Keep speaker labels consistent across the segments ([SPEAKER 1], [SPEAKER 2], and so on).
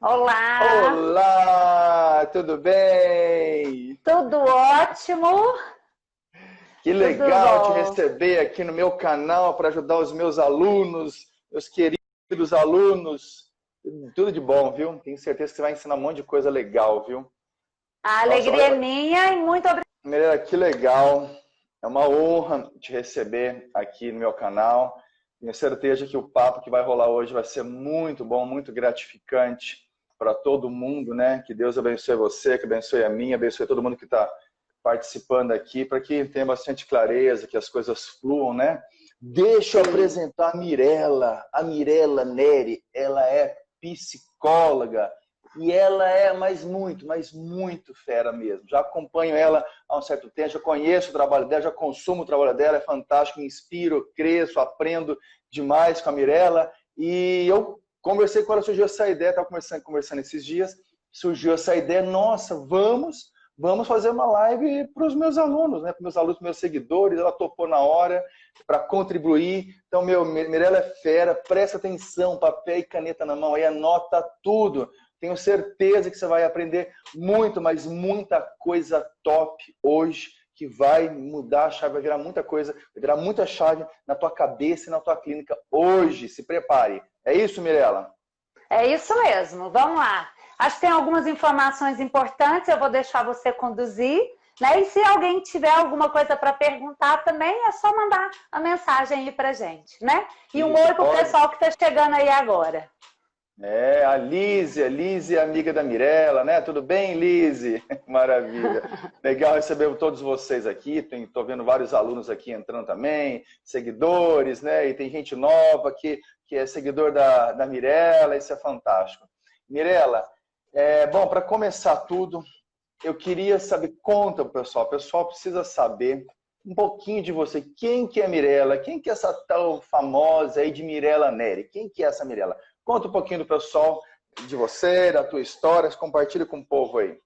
[SPEAKER 1] Olá,
[SPEAKER 2] Olá, tudo bem?
[SPEAKER 1] tudo ótimo?
[SPEAKER 2] Que
[SPEAKER 1] Tudo
[SPEAKER 2] legal te
[SPEAKER 1] bom.
[SPEAKER 2] receber aqui no meu canal para ajudar os meus alunos, meus queridos alunos. Tudo de bom, viu? Tenho certeza que você vai ensinar um monte de coisa legal, viu?
[SPEAKER 1] A
[SPEAKER 2] Nossa,
[SPEAKER 1] alegria é minha e muito obrigada.
[SPEAKER 2] Mirella, que legal. É uma honra te receber aqui no meu canal. Tenho certeza que o papo que vai rolar hoje vai ser muito bom, muito gratificante para todo mundo, né? Que Deus abençoe você, que abençoe a mim, abençoe todo mundo que está participando aqui, para que tenha bastante clareza, que as coisas fluam, né? Deixa eu
[SPEAKER 1] Sim.
[SPEAKER 2] apresentar a Mirella Neri. Ela é psicóloga e ela é mas muito fera mesmo. Já acompanho ela há um certo tempo, já conheço o trabalho dela, já consumo o trabalho dela, é fantástico, me inspiro, cresço, aprendo demais com a Mirella. E eu conversei com ela, surgiu essa ideia, estava conversando esses dias, surgiu essa ideia, nossa, vamos fazer uma live para os meus alunos, né? Para meus alunos, meus seguidores. Ela topou na hora para contribuir. Então, Mirella é fera, presta atenção, papel e caneta na mão, aí anota tudo. Tenho certeza que você vai aprender muito, mas muita coisa top hoje, que vai mudar a chave, vai virar muita coisa, vai virar muita chave na tua cabeça e na tua clínica hoje. Se prepare. É isso, Mirella?
[SPEAKER 1] É isso mesmo, vamos lá. Acho que tem algumas informações importantes, eu vou deixar você conduzir, né? E se alguém tiver alguma coisa para perguntar também, é só mandar a mensagem aí pra gente, né? E um
[SPEAKER 2] Isso,
[SPEAKER 1] oi pro
[SPEAKER 2] pode.
[SPEAKER 1] pessoal que está chegando aí agora.
[SPEAKER 2] É, a Lise é amiga da Mirella, né? Tudo bem, Lise? Maravilha. Legal receber todos vocês aqui. Estou vendo vários alunos aqui entrando também, seguidores, né? E tem gente nova que é seguidor da Mirella, isso é fantástico. Mirella, bom, para começar tudo, eu queria saber, conta pro pessoal, o pessoal precisa saber um pouquinho de você. Quem que é a Mirella? Quem que é essa tal famosa aí de Mirella Neri? Quem que é essa Mirella? Conta um pouquinho do pessoal, de você, da tua história, compartilha com o povo aí.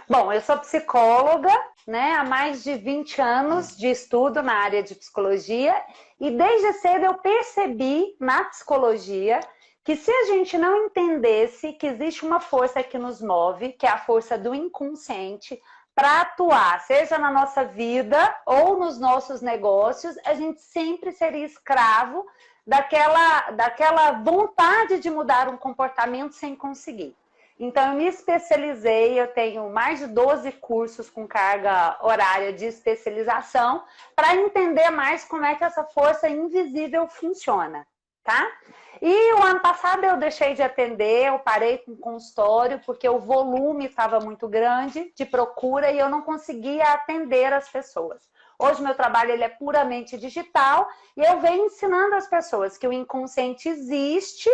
[SPEAKER 1] Bom, eu sou psicóloga, né, há mais de 20 anos de estudo na área de psicologia e desde cedo eu percebi na psicologia que se a gente não entendesse que existe uma força que nos move, que é a força do inconsciente, para atuar, seja na nossa vida ou nos nossos negócios, a gente sempre seria escravo daquela vontade de mudar um comportamento sem conseguir. Então, eu me especializei, eu tenho mais de 12 cursos com carga horária de especialização para entender mais como é que essa força invisível funciona, tá? E o ano passado eu deixei de atender, eu parei com o consultório porque o volume estava muito grande de procura e eu não conseguia atender as pessoas. Hoje meu trabalho ele é puramente digital e eu venho ensinando as pessoas que o inconsciente existe,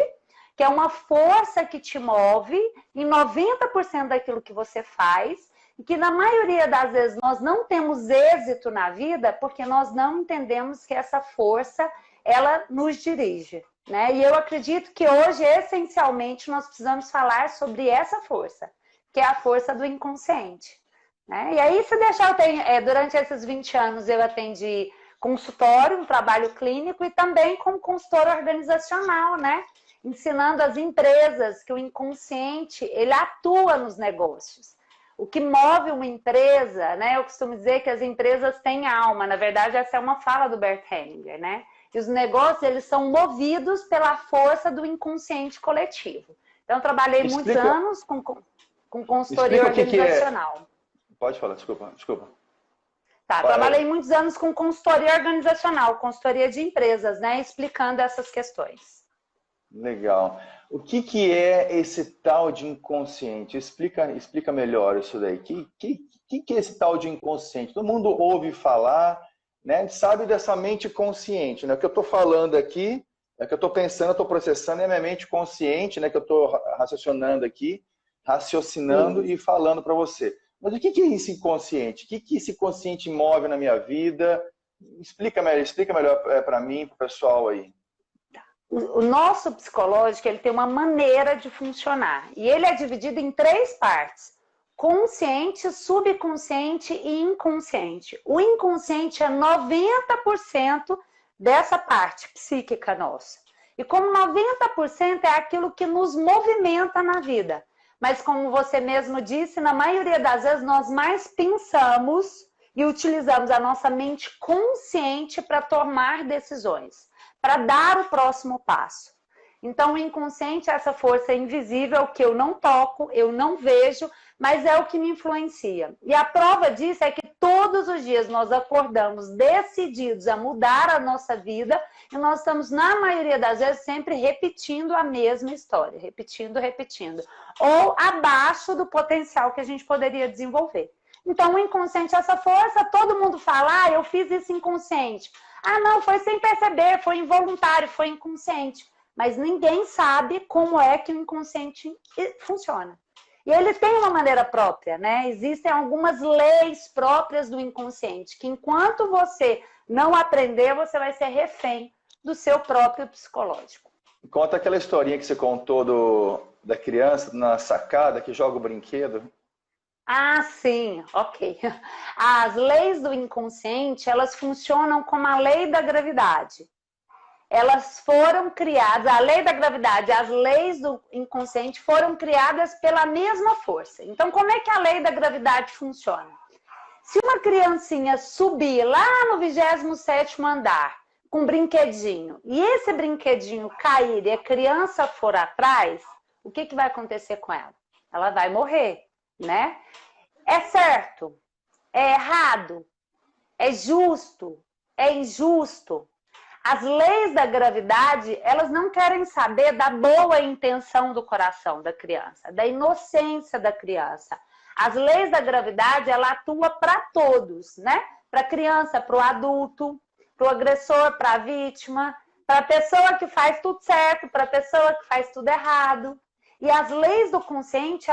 [SPEAKER 1] que é uma força que te move em 90% daquilo que você faz, e que na maioria das vezes nós não temos êxito na vida porque nós não entendemos que essa força, ela nos dirige, né? E eu acredito que hoje, essencialmente, nós precisamos falar sobre essa força, que é a força do inconsciente, né? E aí, se deixar, durante esses 20 anos eu atendi consultório, um trabalho clínico e também como consultora organizacional, né? Ensinando as empresas que o inconsciente, ele atua nos negócios. O que move uma empresa, né? Eu costumo dizer que as empresas têm alma. Na verdade, essa é uma fala do Bert Hellinger, né? E os negócios, eles são movidos pela força do inconsciente coletivo. Então, eu trabalhei muitos
[SPEAKER 2] Explica,
[SPEAKER 1] anos com consultoria
[SPEAKER 2] explica o que que é.
[SPEAKER 1] organizacional.
[SPEAKER 2] Pode falar, desculpa.
[SPEAKER 1] Tá, trabalhei muitos anos com consultoria organizacional, consultoria de empresas, né? Explicando essas questões.
[SPEAKER 2] Legal. O que que é esse tal de inconsciente? Explica melhor isso daí. Que é esse tal de inconsciente? Todo mundo ouve falar, né? Sabe dessa mente consciente, né? O que eu estou falando aqui, é o que eu estou pensando, eu estou processando, é a minha mente consciente, né? Que eu estou raciocinando aqui, raciocinando
[SPEAKER 1] Sim.
[SPEAKER 2] e falando para você. Mas o que é esse inconsciente? O que esse consciente move na minha vida? Explica melhor para mim, para o pessoal aí.
[SPEAKER 1] O nosso psicológico ele tem uma maneira de funcionar e ele é dividido em três partes: consciente, subconsciente e inconsciente. O inconsciente é 90% dessa parte psíquica nossa. E como 90% é aquilo que nos movimenta na vida. Mas como você mesmo disse, na maioria das vezes nós mais pensamos e utilizamos a nossa mente consciente para tomar decisões, para dar o próximo passo. Então o inconsciente é essa força invisível que eu não toco, eu não vejo, mas é o que me influencia. E a prova disso é que todos os dias nós acordamos decididos a mudar a nossa vida e nós estamos, na maioria das vezes, sempre repetindo a mesma história, repetindo. Ou abaixo do potencial que a gente poderia desenvolver. Então, o inconsciente é essa força, todo mundo fala, ah, eu fiz isso inconsciente. Ah, não, foi sem perceber, foi involuntário, foi inconsciente. Mas ninguém sabe como é que o inconsciente funciona. E ele tem uma maneira própria, né? Existem algumas leis próprias do inconsciente, que enquanto você não aprender, você vai ser refém do seu próprio psicológico.
[SPEAKER 2] Conta aquela historinha que você contou da criança na sacada que joga o brinquedo.
[SPEAKER 1] Ah, sim, ok. As leis do inconsciente, elas funcionam como a lei da gravidade. Elas foram criadas, a lei da gravidade, as leis do inconsciente foram criadas pela mesma força. Então, como é que a lei da gravidade funciona? Se uma criancinha subir lá no 27º andar com um brinquedinho, e esse brinquedinho cair e a criança for atrás, o que vai acontecer com ela? Ela vai morrer, né? É certo? É errado? É justo? É injusto? As leis da gravidade, elas não querem saber da boa intenção do coração da criança, da inocência da criança. As leis da gravidade, ela atua para todos, né? Para a criança, para o adulto, para o agressor, para a vítima, para a pessoa que faz tudo certo, para a pessoa que faz tudo errado. E as leis do consciente,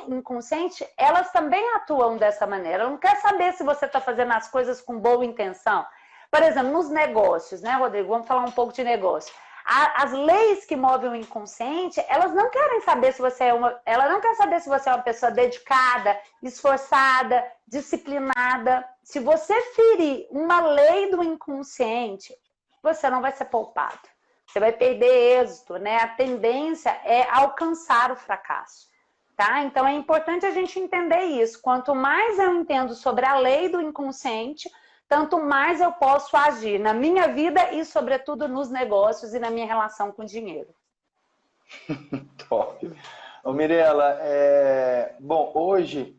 [SPEAKER 1] inconsciente, elas também atuam dessa maneira. Ela não quer saber se você está fazendo as coisas com boa intenção. Por exemplo, nos negócios, né, Rodrigo? Vamos falar um pouco de negócio. As leis que movem o inconsciente, elas não querem saber se você ela não quer saber se você é uma pessoa dedicada, esforçada, disciplinada. Se você ferir uma lei do inconsciente, você não vai ser poupado. Você vai perder êxito, né? A tendência é alcançar o fracasso, tá? Então é importante a gente entender isso. Quanto mais eu entendo sobre a lei do inconsciente, tanto mais eu posso agir na minha vida e, sobretudo, nos negócios e na minha relação com o dinheiro.
[SPEAKER 2] Top. Ô, Mirela, bom, hoje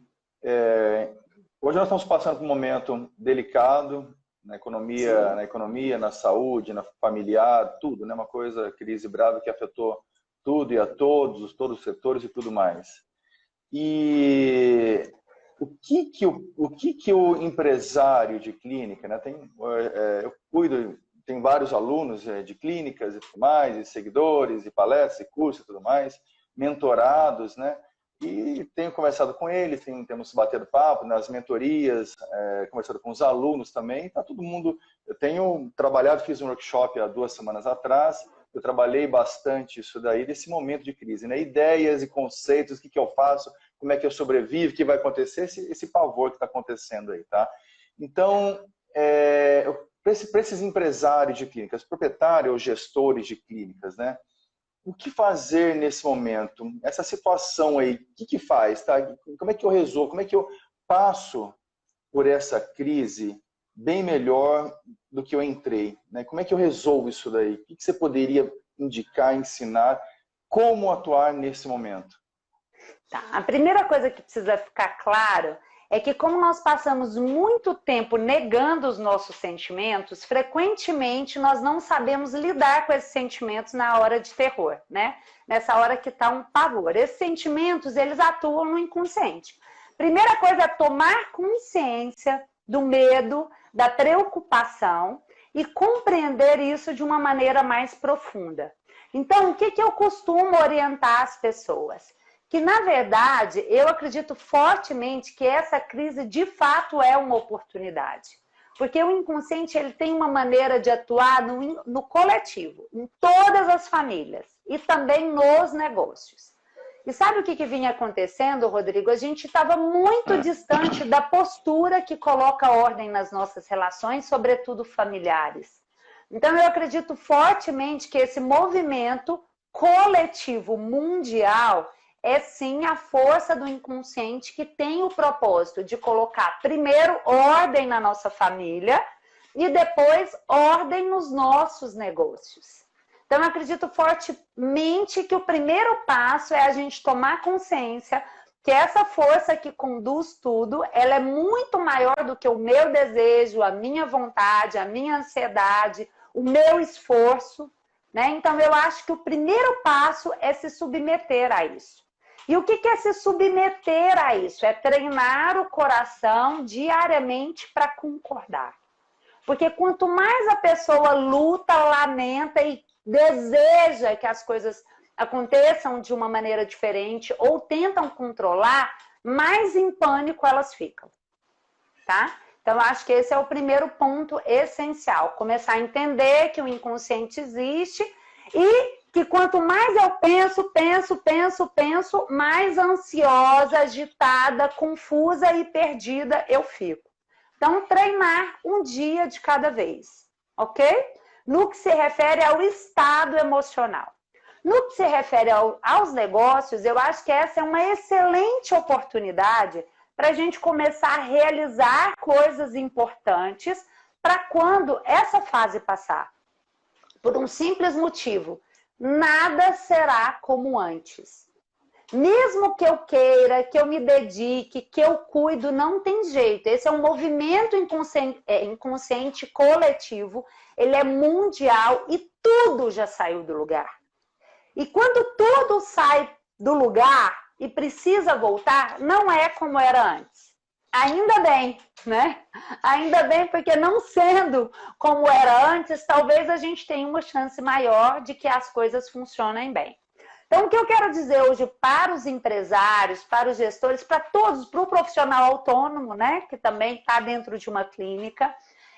[SPEAKER 2] nós estamos passando por um momento delicado na economia, na saúde, na familiar, tudo, né? Uma crise brava que afetou tudo e a todos os setores e tudo mais. E o que o empresário de clínica, né? Eu cuido, tenho vários alunos de clínicas e tudo mais, e seguidores, e palestras, e cursos e tudo mais, mentorados, né? E tenho conversado com eles, temos batido papo nas mentorias, conversado com os alunos também, tá todo mundo. Eu tenho trabalhado, fiz um workshop há 2 semanas atrás, eu trabalhei bastante isso daí, desse momento de crise, né? Ideias e conceitos, o que eu faço, como é que eu sobrevivo, o que vai acontecer, esse pavor que está acontecendo aí, tá? Então, para esses empresários de clínicas, proprietários ou gestores de clínicas, né? O que fazer nesse momento? Essa situação aí, o que faz, tá? Como é que eu resolvo? Como é que eu passo por essa crise bem melhor do que eu entrei, né? Como é que eu resolvo isso daí? O que você poderia indicar, ensinar? Como atuar nesse momento?
[SPEAKER 1] Tá. A primeira coisa que precisa ficar claro é que, como nós passamos muito tempo negando os nossos sentimentos, frequentemente nós não sabemos lidar com esses sentimentos na hora de terror, né? Nessa hora que está um pavor. Esses sentimentos, eles atuam no inconsciente. Primeira coisa é tomar consciência do medo, da preocupação e compreender isso de uma maneira mais profunda. Então, o que eu costumo orientar as pessoas? Que, na verdade, eu acredito fortemente que essa crise, de fato, é uma oportunidade. Porque o inconsciente, ele tem uma maneira de atuar no coletivo, em todas as famílias e também nos negócios. E sabe o que vinha acontecendo, Rodrigo? A gente estava muito distante da postura que coloca ordem nas nossas relações, sobretudo familiares. Então, eu acredito fortemente que esse movimento coletivo mundial é sim a força do inconsciente que tem o propósito de colocar primeiro ordem na nossa família e depois ordem nos nossos negócios. Então, eu acredito fortemente que o primeiro passo é a gente tomar consciência que essa força que conduz tudo, ela é muito maior do que o meu desejo, a minha vontade, a minha ansiedade, o meu esforço, né? Então, eu acho que o primeiro passo é se submeter a isso. E o que é se submeter a isso? É treinar o coração diariamente para concordar. Porque quanto mais a pessoa luta, lamenta e deseja que as coisas aconteçam de uma maneira diferente ou tentam controlar, mais em pânico elas ficam, tá? Então, eu acho que esse é o primeiro ponto essencial. Começar a entender que o inconsciente existe e que quanto mais eu penso, mais ansiosa, agitada, confusa e perdida eu fico. Então, treinar um dia de cada vez, ok? No que se refere ao estado emocional. No que se refere aos negócios, eu acho que essa é uma excelente oportunidade para a gente começar a realizar coisas importantes para quando essa fase passar. Por um simples motivo, nada será como antes. Mesmo que eu queira, que eu me dedique, que eu cuido, não tem jeito. Esse é um movimento inconsciente coletivo, ele é mundial e tudo já saiu do lugar. E quando tudo sai do lugar e precisa voltar, não é como era antes. Ainda bem, né? Ainda bem, porque não sendo como era antes, talvez a gente tenha uma chance maior de que as coisas funcionem bem. Então, o que eu quero dizer hoje para os empresários, para os gestores, para todos, para o profissional autônomo, né? Que também está dentro de uma clínica,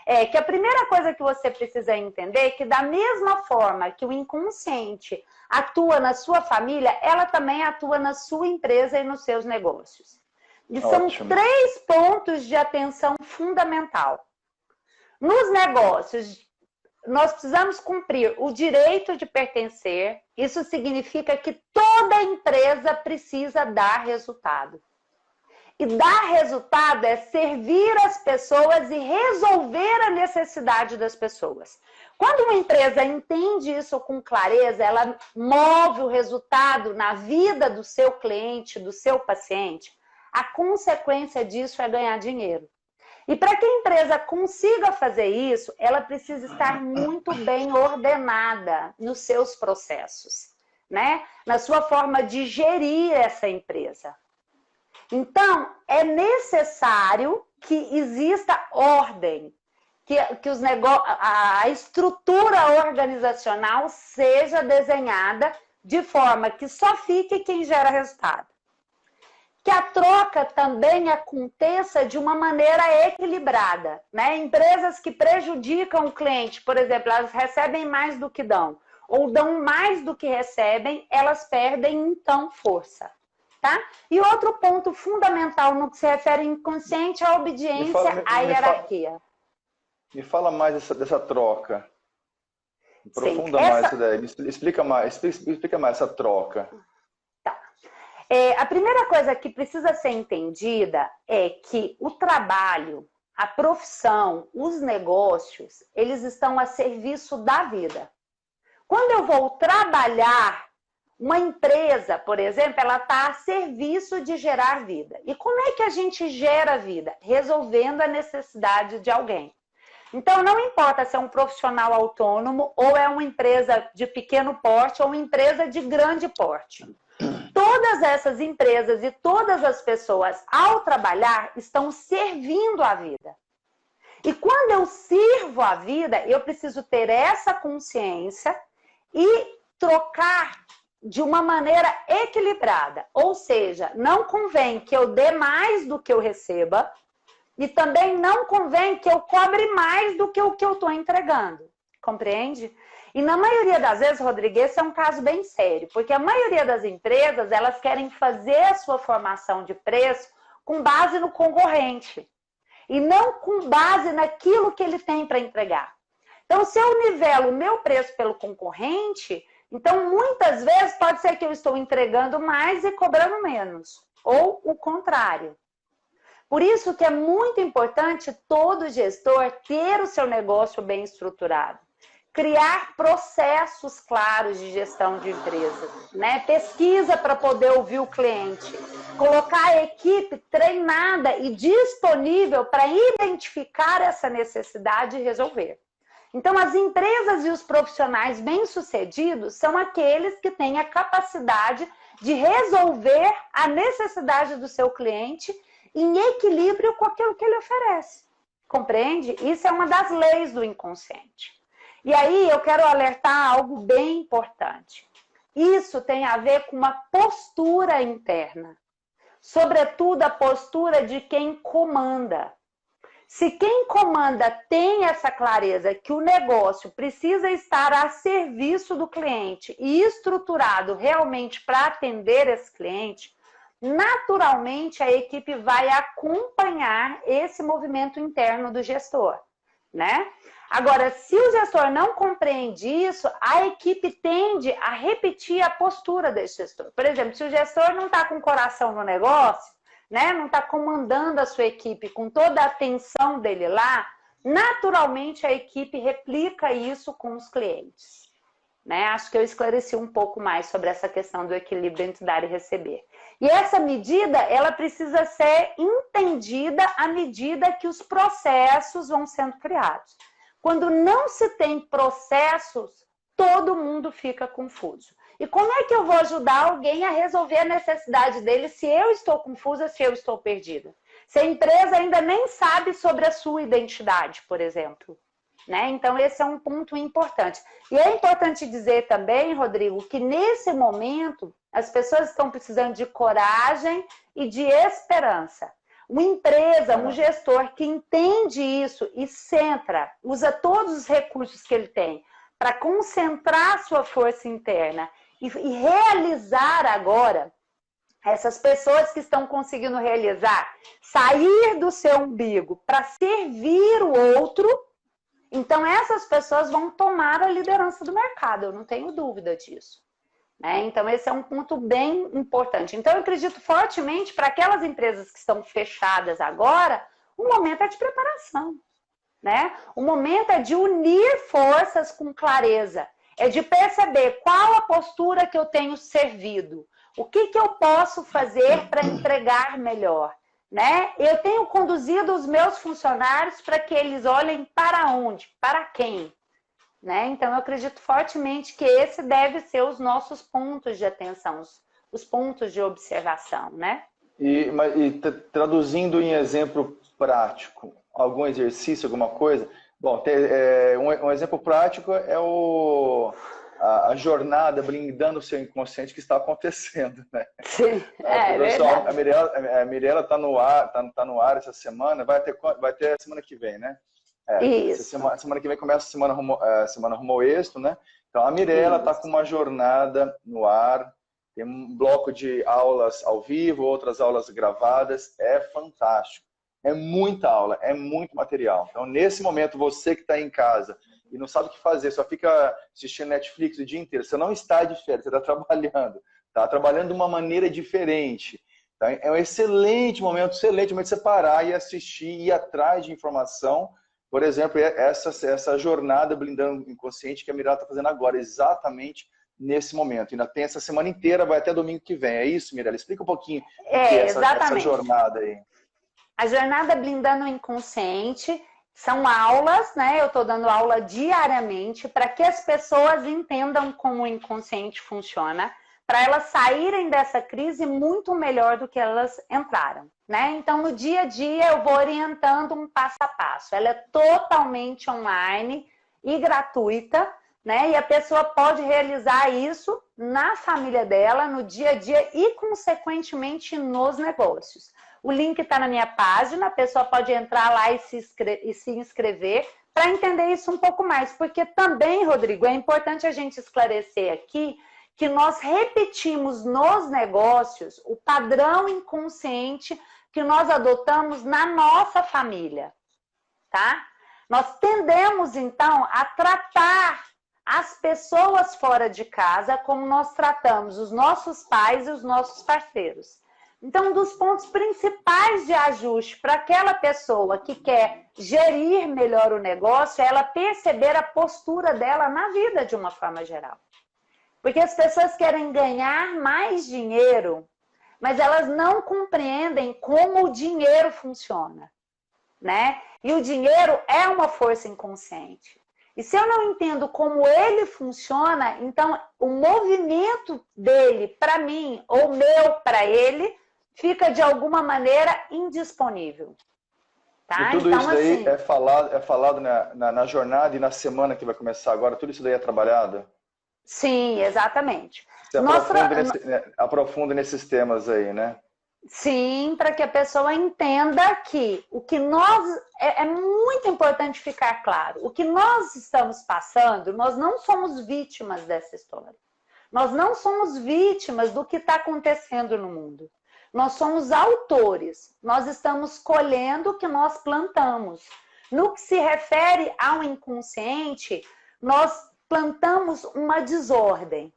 [SPEAKER 1] é que a primeira coisa que você precisa entender é que da mesma forma que o inconsciente atua na sua família, ela também atua na sua empresa e nos seus negócios. E são 3 pontos de atenção fundamental. Nos negócios, nós precisamos cumprir o direito de pertencer. Isso significa que toda empresa precisa dar resultado. E dar resultado é servir as pessoas e resolver a necessidade das pessoas. Quando uma empresa entende isso com clareza, ela move o resultado na vida do seu cliente, do seu paciente, a consequência disso é ganhar dinheiro. E para que a empresa consiga fazer isso, ela precisa estar muito bem ordenada nos seus processos, né? Na sua forma de gerir essa empresa. Então, é necessário que exista ordem, que a estrutura organizacional seja desenhada de forma que só fique quem gera resultado. Que a troca também aconteça de uma maneira equilibrada, né? Empresas que prejudicam o cliente, por exemplo, elas recebem mais do que dão, ou dão mais do que recebem, elas perdem então força. Tá? E outro ponto fundamental no que se refere ao inconsciente é a obediência à hierarquia.
[SPEAKER 2] Me fala mais dessa troca. Aprofunda mais isso daí. Explica mais essa troca.
[SPEAKER 1] Tá. A primeira coisa que precisa ser entendida é que o trabalho, a profissão, os negócios, eles estão a serviço da vida. Quando eu vou trabalhar, uma empresa, por exemplo, ela está a serviço de gerar vida. E como é que a gente gera vida? Resolvendo a necessidade de alguém. Então, não importa se é um profissional autônomo ou é uma empresa de pequeno porte ou uma empresa de grande porte. Todas essas empresas e todas as pessoas, ao trabalhar, estão servindo a vida. E quando eu sirvo a vida, eu preciso ter essa consciência e trocar de uma maneira equilibrada. Ou seja, não convém que eu dê mais do que eu receba e também não convém que eu cobre mais do que o que eu estou entregando. Compreende? E na maioria das vezes, Rodrigo, esse é um caso bem sério, porque a maioria das empresas, elas querem fazer a sua formação de preço com base no concorrente e não com base naquilo que ele tem para entregar. Então, se eu nivelo o meu preço pelo concorrente, então muitas vezes pode ser que eu estou entregando mais e cobrando menos, ou o contrário. Por isso que é muito importante todo gestor ter o seu negócio bem estruturado. Criar processos claros de gestão de empresa, né? Pesquisa para poder ouvir o cliente. Colocar a equipe treinada e disponível para identificar essa necessidade e resolver. Então, as empresas e os profissionais bem-sucedidos são aqueles que têm a capacidade de resolver a necessidade do seu cliente em equilíbrio com aquilo que ele oferece. Compreende? Isso é uma das leis do inconsciente. E aí eu quero alertar algo bem importante. Isso tem a ver com uma postura interna. Sobretudo a postura de quem comanda. Se quem comanda tem essa clareza que o negócio precisa estar a serviço do cliente e estruturado realmente para atender esse cliente, naturalmente a equipe vai acompanhar esse movimento interno do gestor, né? Agora, se o gestor não compreende isso, a equipe tende a repetir a postura desse gestor. Por exemplo, se o gestor não está com o coração no negócio, né, não está comandando a sua equipe com toda a atenção dele lá, naturalmente a equipe replica isso com os clientes. Né? Acho que eu esclareci um pouco mais sobre essa questão do equilíbrio entre dar e receber. E essa medida, ela precisa ser entendida à medida que os processos vão sendo criados. Quando não se tem processos, todo mundo fica confuso. E como é que eu vou ajudar alguém a resolver a necessidade dele se eu estou confusa, se eu estou perdida? Se a empresa ainda nem sabe sobre a sua identidade, por exemplo. Né? Então, esse é um ponto importante. E é importante dizer também, Rodrigo, que nesse momento as pessoas estão precisando de coragem e de esperança. Uma empresa, um gestor que entende isso e centra, usa todos os recursos que ele tem para concentrar sua força interna e realizar agora, essas pessoas que estão conseguindo realizar, sair do seu umbigo para servir o outro, então essas pessoas vão tomar a liderança do mercado, eu não tenho dúvida disso. Então, esse é um ponto bem importante. Então, eu acredito fortemente para aquelas empresas que estão fechadas agora, o momento é de preparação. Né? O momento é de unir forças com clareza. É de perceber qual a postura que eu tenho servido. O que eu posso fazer para entregar melhor. Né? Eu tenho conduzido os meus funcionários para que eles olhem para onde, para quem. Né? Então, eu acredito fortemente que esse deve ser os nossos pontos de atenção, os pontos de observação, né?
[SPEAKER 2] E traduzindo em exemplo prático, algum exercício, alguma coisa? Bom, um exemplo prático é a jornada blindando o seu inconsciente que está acontecendo, né?
[SPEAKER 1] Sim,
[SPEAKER 2] pessoal, a Mirella está no ar essa semana, vai ter a semana que vem, né?
[SPEAKER 1] Isso.
[SPEAKER 2] Semana que vem começa a semana rumo ao êxito, né? Então a Mirella está com uma jornada no ar, tem um bloco de aulas ao vivo, outras aulas gravadas, é fantástico. É muita aula, é muito material. Então nesse momento, você que está em casa e não sabe o que fazer, só fica assistindo Netflix o dia inteiro, você não está de férias, você está trabalhando de uma maneira diferente. Então, é um excelente momento de você parar e assistir, ir atrás de informação. Por exemplo, essa jornada blindando o inconsciente que a Mirella está fazendo agora, exatamente nesse momento. Ainda tem essa semana inteira, vai até domingo que vem. É isso, Mirella? Explica um pouquinho o que é essa jornada aí.
[SPEAKER 1] A jornada blindando o inconsciente são aulas, né? Eu estou dando aula diariamente para que as pessoas entendam como o inconsciente funciona, para elas saírem dessa crise muito melhor do que elas entraram. Né? Então, no dia a dia, eu vou orientando um passo a passo. Ela é totalmente online e gratuita, né? E a pessoa pode realizar isso na família dela, no dia a dia e, consequentemente, nos negócios. O link está na minha página, a pessoa pode entrar lá e se inscrever para entender isso um pouco mais. Porque também, Rodrigo, é importante a gente esclarecer aqui que nós repetimos nos negócios o padrão inconsciente que nós adotamos na nossa família, tá? Nós tendemos, então, a tratar as pessoas fora de casa como nós tratamos os nossos pais e os nossos parceiros. Então, um dos pontos principais de ajuste para aquela pessoa que quer gerir melhor o negócio é ela perceber a postura dela na vida de uma forma geral. Porque as pessoas querem ganhar mais dinheiro, mas elas não compreendem como o dinheiro funciona, né? E o dinheiro é uma força inconsciente. E se eu não entendo como ele funciona, então o movimento dele para mim ou meu para ele fica de alguma maneira indisponível. Tá?
[SPEAKER 2] E tudo
[SPEAKER 1] então,
[SPEAKER 2] isso daí
[SPEAKER 1] assim,
[SPEAKER 2] é falado na jornada e na semana que vai começar agora, tudo isso daí é trabalhado?
[SPEAKER 1] sim, exatamente.
[SPEAKER 2] Você aprofunda nesses temas aí, né?
[SPEAKER 1] Sim, para que a pessoa entenda que o que nós... É muito importante ficar claro. O que nós estamos passando, nós não somos vítimas dessa história. Nós não somos vítimas do que está acontecendo no mundo. Nós somos autores. Nós estamos colhendo o que nós plantamos. No que se refere ao inconsciente, nós plantamos uma desordem.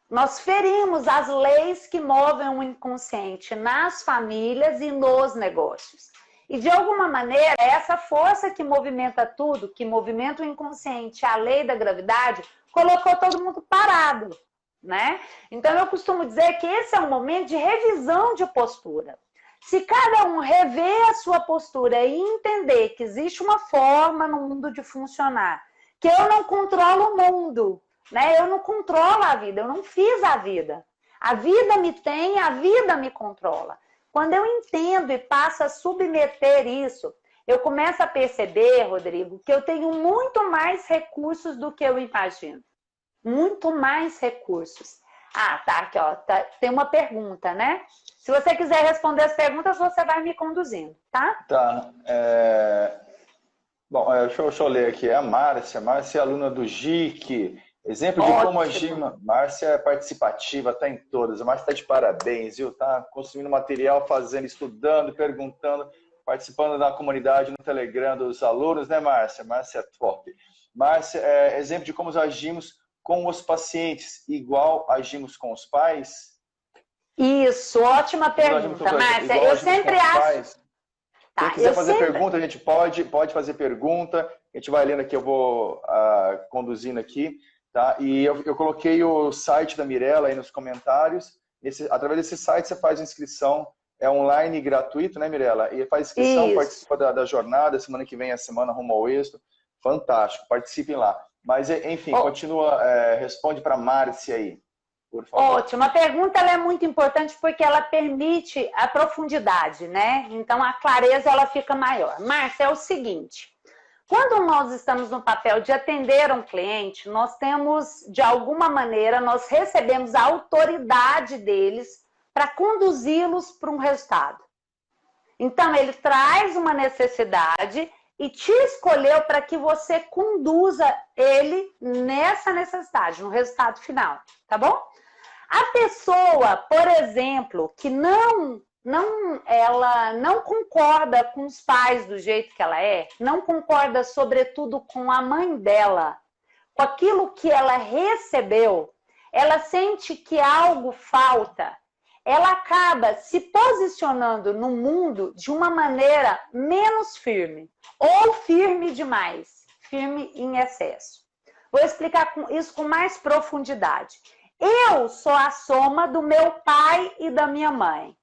[SPEAKER 1] Nós ferimos as leis que movem o inconsciente nas famílias e nos negócios. E, de alguma maneira, essa força que movimenta tudo, que movimenta o inconsciente, a lei da gravidade, colocou todo mundo parado, né? Então, eu costumo dizer que esse é um momento de revisão de postura. Se cada um rever a sua postura e entender que existe uma forma no mundo de funcionar, que eu não controlo o mundo, né? Eu não controlo a vida, eu não fiz a vida. A vida me tem, a vida me controla. Quando eu entendo e passo a submeter isso, eu começo a perceber, Rodrigo, que eu tenho muito mais recursos do que eu imagino. Muito mais recursos. Ah, tá, aqui, ó, tem uma pergunta, né? Se você quiser responder as perguntas, você vai me conduzindo, tá?
[SPEAKER 2] Tá. Bom, deixa eu ler aqui. É a Márcia. Márcia é aluna do GIC. Exemplo de como agir. Márcia é participativa, está em todas. A Márcia está de parabéns, viu? Está construindo material, fazendo, estudando, perguntando, participando da comunidade no Telegram dos alunos, né, Márcia? Márcia é top. Márcia é exemplo de como agimos com os pacientes, igual agimos com os pais?
[SPEAKER 1] Isso, ótima pergunta, Márcia. Eu sempre acho...
[SPEAKER 2] Quem quiser fazer pergunta, a gente pode fazer pergunta. A gente vai lendo aqui, eu vou conduzindo aqui. Tá? E eu coloquei o site da Mirella aí nos comentários. Através desse site você faz inscrição, é online e gratuito, né, Mirella? E faz inscrição,
[SPEAKER 1] Isso.
[SPEAKER 2] Participa da jornada, semana que vem é a semana rumo ao êxito. Fantástico, participem lá. Mas, enfim, continua, responde para a Márcia aí, por favor.
[SPEAKER 1] Ótimo, a pergunta ela é muito importante porque ela permite a profundidade, né? Então a clareza ela fica maior. Márcia, é o seguinte... Quando nós estamos no papel de atender um cliente, nós temos, de alguma maneira, nós recebemos a autoridade deles para conduzi-los para um resultado. Então, ele traz uma necessidade e te escolheu para que você conduza ele nessa necessidade, no resultado final, tá bom? A pessoa, por exemplo, que ela não concorda com os pais do jeito que ela é, não concorda sobretudo com a mãe dela, com aquilo que ela recebeu, ela sente que algo falta, ela acaba se posicionando no mundo de uma maneira menos firme, ou firme demais, firme em excesso. Vou explicar isso com mais profundidade. Eu sou a soma do meu pai e da minha mãe.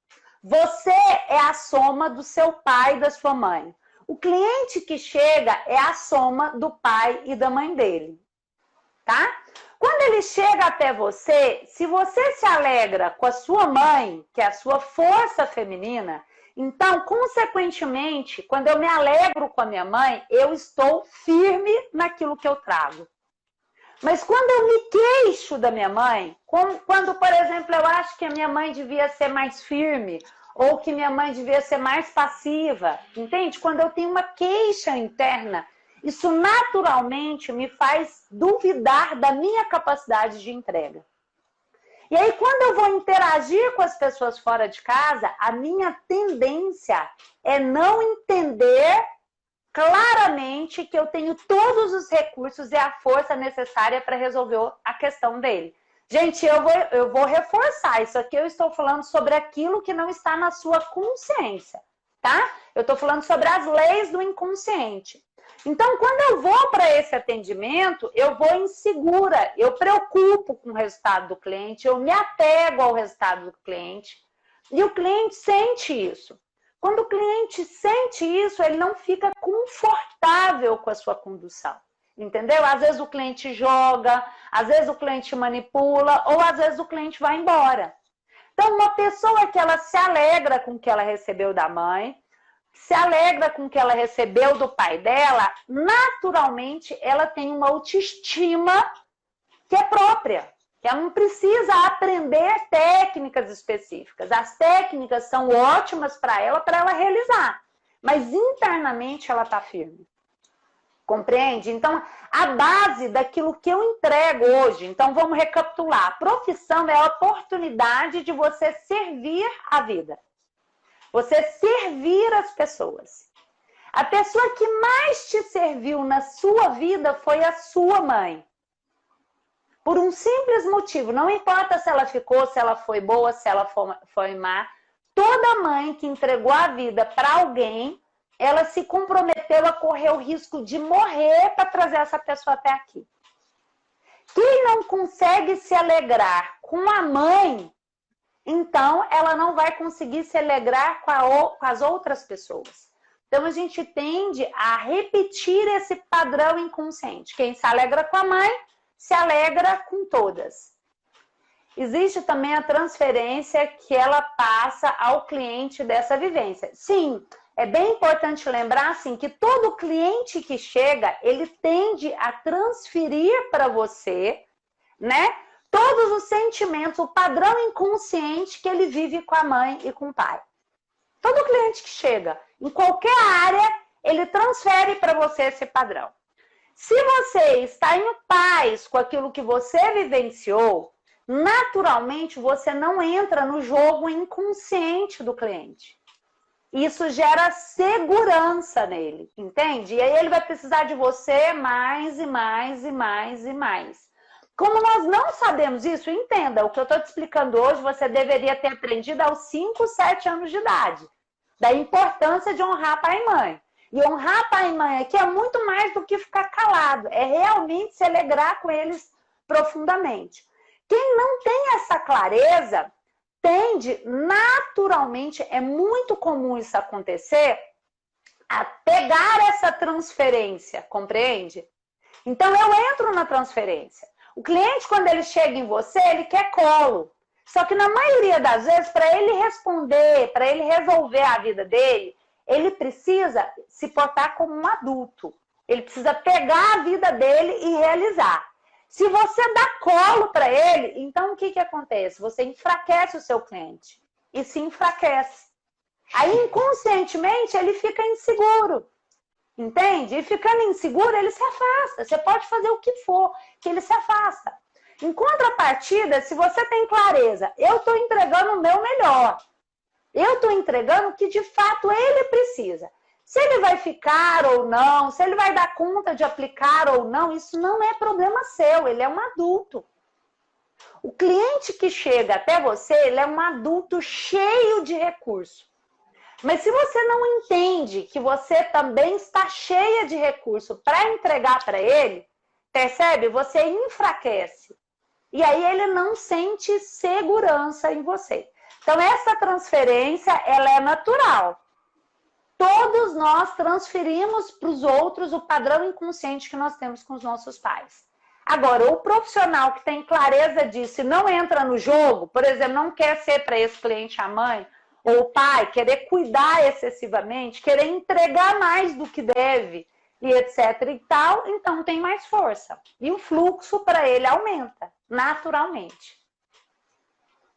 [SPEAKER 1] Você é a soma do seu pai e da sua mãe. O cliente que chega é a soma do pai e da mãe dele. Tá? Quando ele chega até você, se você se alegra com a sua mãe, que é a sua força feminina, então, consequentemente, quando eu me alegro com a minha mãe, eu estou firme naquilo que eu trago. Mas quando eu me queixo da minha mãe, quando, por exemplo, eu acho que a minha mãe devia ser mais firme, ou que minha mãe devia ser mais passiva, entende? Quando eu tenho uma queixa interna, isso naturalmente me faz duvidar da minha capacidade de entrega. E aí, quando eu vou interagir com as pessoas fora de casa, a minha tendência é não entender claramente que eu tenho todos os recursos e a força necessária para resolver a questão dele. Gente, eu vou reforçar. Isso aqui eu estou falando sobre aquilo que não está na sua consciência, tá? Eu estou falando sobre as leis do inconsciente. Então, quando eu vou para esse atendimento, eu vou insegura, eu preocupo com o resultado do cliente, eu me apego ao resultado do cliente, e o cliente sente isso. Quando o cliente sente isso, ele não fica confortável com a sua condução. Entendeu? Às vezes o cliente joga, às vezes o cliente manipula, ou às vezes o cliente vai embora. Então, uma pessoa que ela se alegra com o que ela recebeu da mãe, se alegra com o que ela recebeu do pai dela, naturalmente ela tem uma autoestima que é própria. Ela não precisa aprender técnicas específicas. As técnicas são ótimas para ela realizar. Mas internamente ela está firme. Compreende? Então, a base daquilo que eu entrego hoje. Então, vamos recapitular. A profissão é a oportunidade de você servir a vida. Você servir as pessoas. A pessoa que mais te serviu na sua vida foi a sua mãe. Por um simples motivo. Não importa se ela ficou, se ela foi boa, se ela foi má. Toda mãe que entregou a vida para alguém, ela se comprometeu a correr o risco de morrer para trazer essa pessoa até aqui. Quem não consegue se alegrar com a mãe, então ela não vai conseguir se alegrar com as outras pessoas. Então a gente tende a repetir esse padrão inconsciente. Quem se alegra com a mãe, se alegra com todas. Existe também a transferência que ela passa ao cliente dessa vivência. Sim, é bem importante lembrar assim, que todo cliente que chega, ele tende a transferir para você, né, todos os sentimentos, o padrão inconsciente que ele vive com a mãe e com o pai. Todo cliente que chega, em qualquer área, ele transfere para você esse padrão. Se você está em paz com aquilo que você vivenciou, naturalmente você não entra no jogo inconsciente do cliente. Isso gera segurança nele, entende? E aí ele vai precisar de você mais e mais e mais e mais. Como nós não sabemos isso, entenda, o que eu estou te explicando hoje, você deveria ter aprendido aos 5, 7 anos de idade. Da importância de honrar pai e mãe. E honrar pai e mãe aqui é muito mais do que ficar calado. É realmente se alegrar com eles profundamente. Quem não tem essa clareza, tende naturalmente, é muito comum isso acontecer, a pegar essa transferência, compreende? Então eu entro na transferência. O cliente, quando ele chega em você, ele quer colo. Só que na maioria das vezes, para ele responder, para ele resolver a vida dele, ele precisa se portar como um adulto. Ele precisa pegar a vida dele e realizar. Se você dá colo para ele, então o que acontece? Você enfraquece o seu cliente. E se enfraquece. Aí, inconscientemente, ele fica inseguro. Entende? E ficando inseguro, ele se afasta. Você pode fazer o que for, que ele se afasta. Em contrapartida, se você tem clareza, eu estou entregando o meu melhor. Eu estou entregando o que de fato ele precisa. Se ele vai ficar ou não, se ele vai dar conta de aplicar ou não, isso não é problema seu, ele é um adulto. O cliente que chega até você, ele é um adulto cheio de recurso. Mas se você não entende que você também está cheia de recurso para entregar para ele, percebe? Você enfraquece. E aí ele não sente segurança em você. Então essa transferência, ela é natural. Todos nós transferimos para os outros o padrão inconsciente que nós temos com os nossos pais. Agora, o profissional que tem clareza disso e não entra no jogo, por exemplo, não quer ser para esse cliente a mãe ou o pai, querer cuidar excessivamente, querer entregar mais do que deve e etc e tal, então tem mais força. E o fluxo para ele aumenta, naturalmente.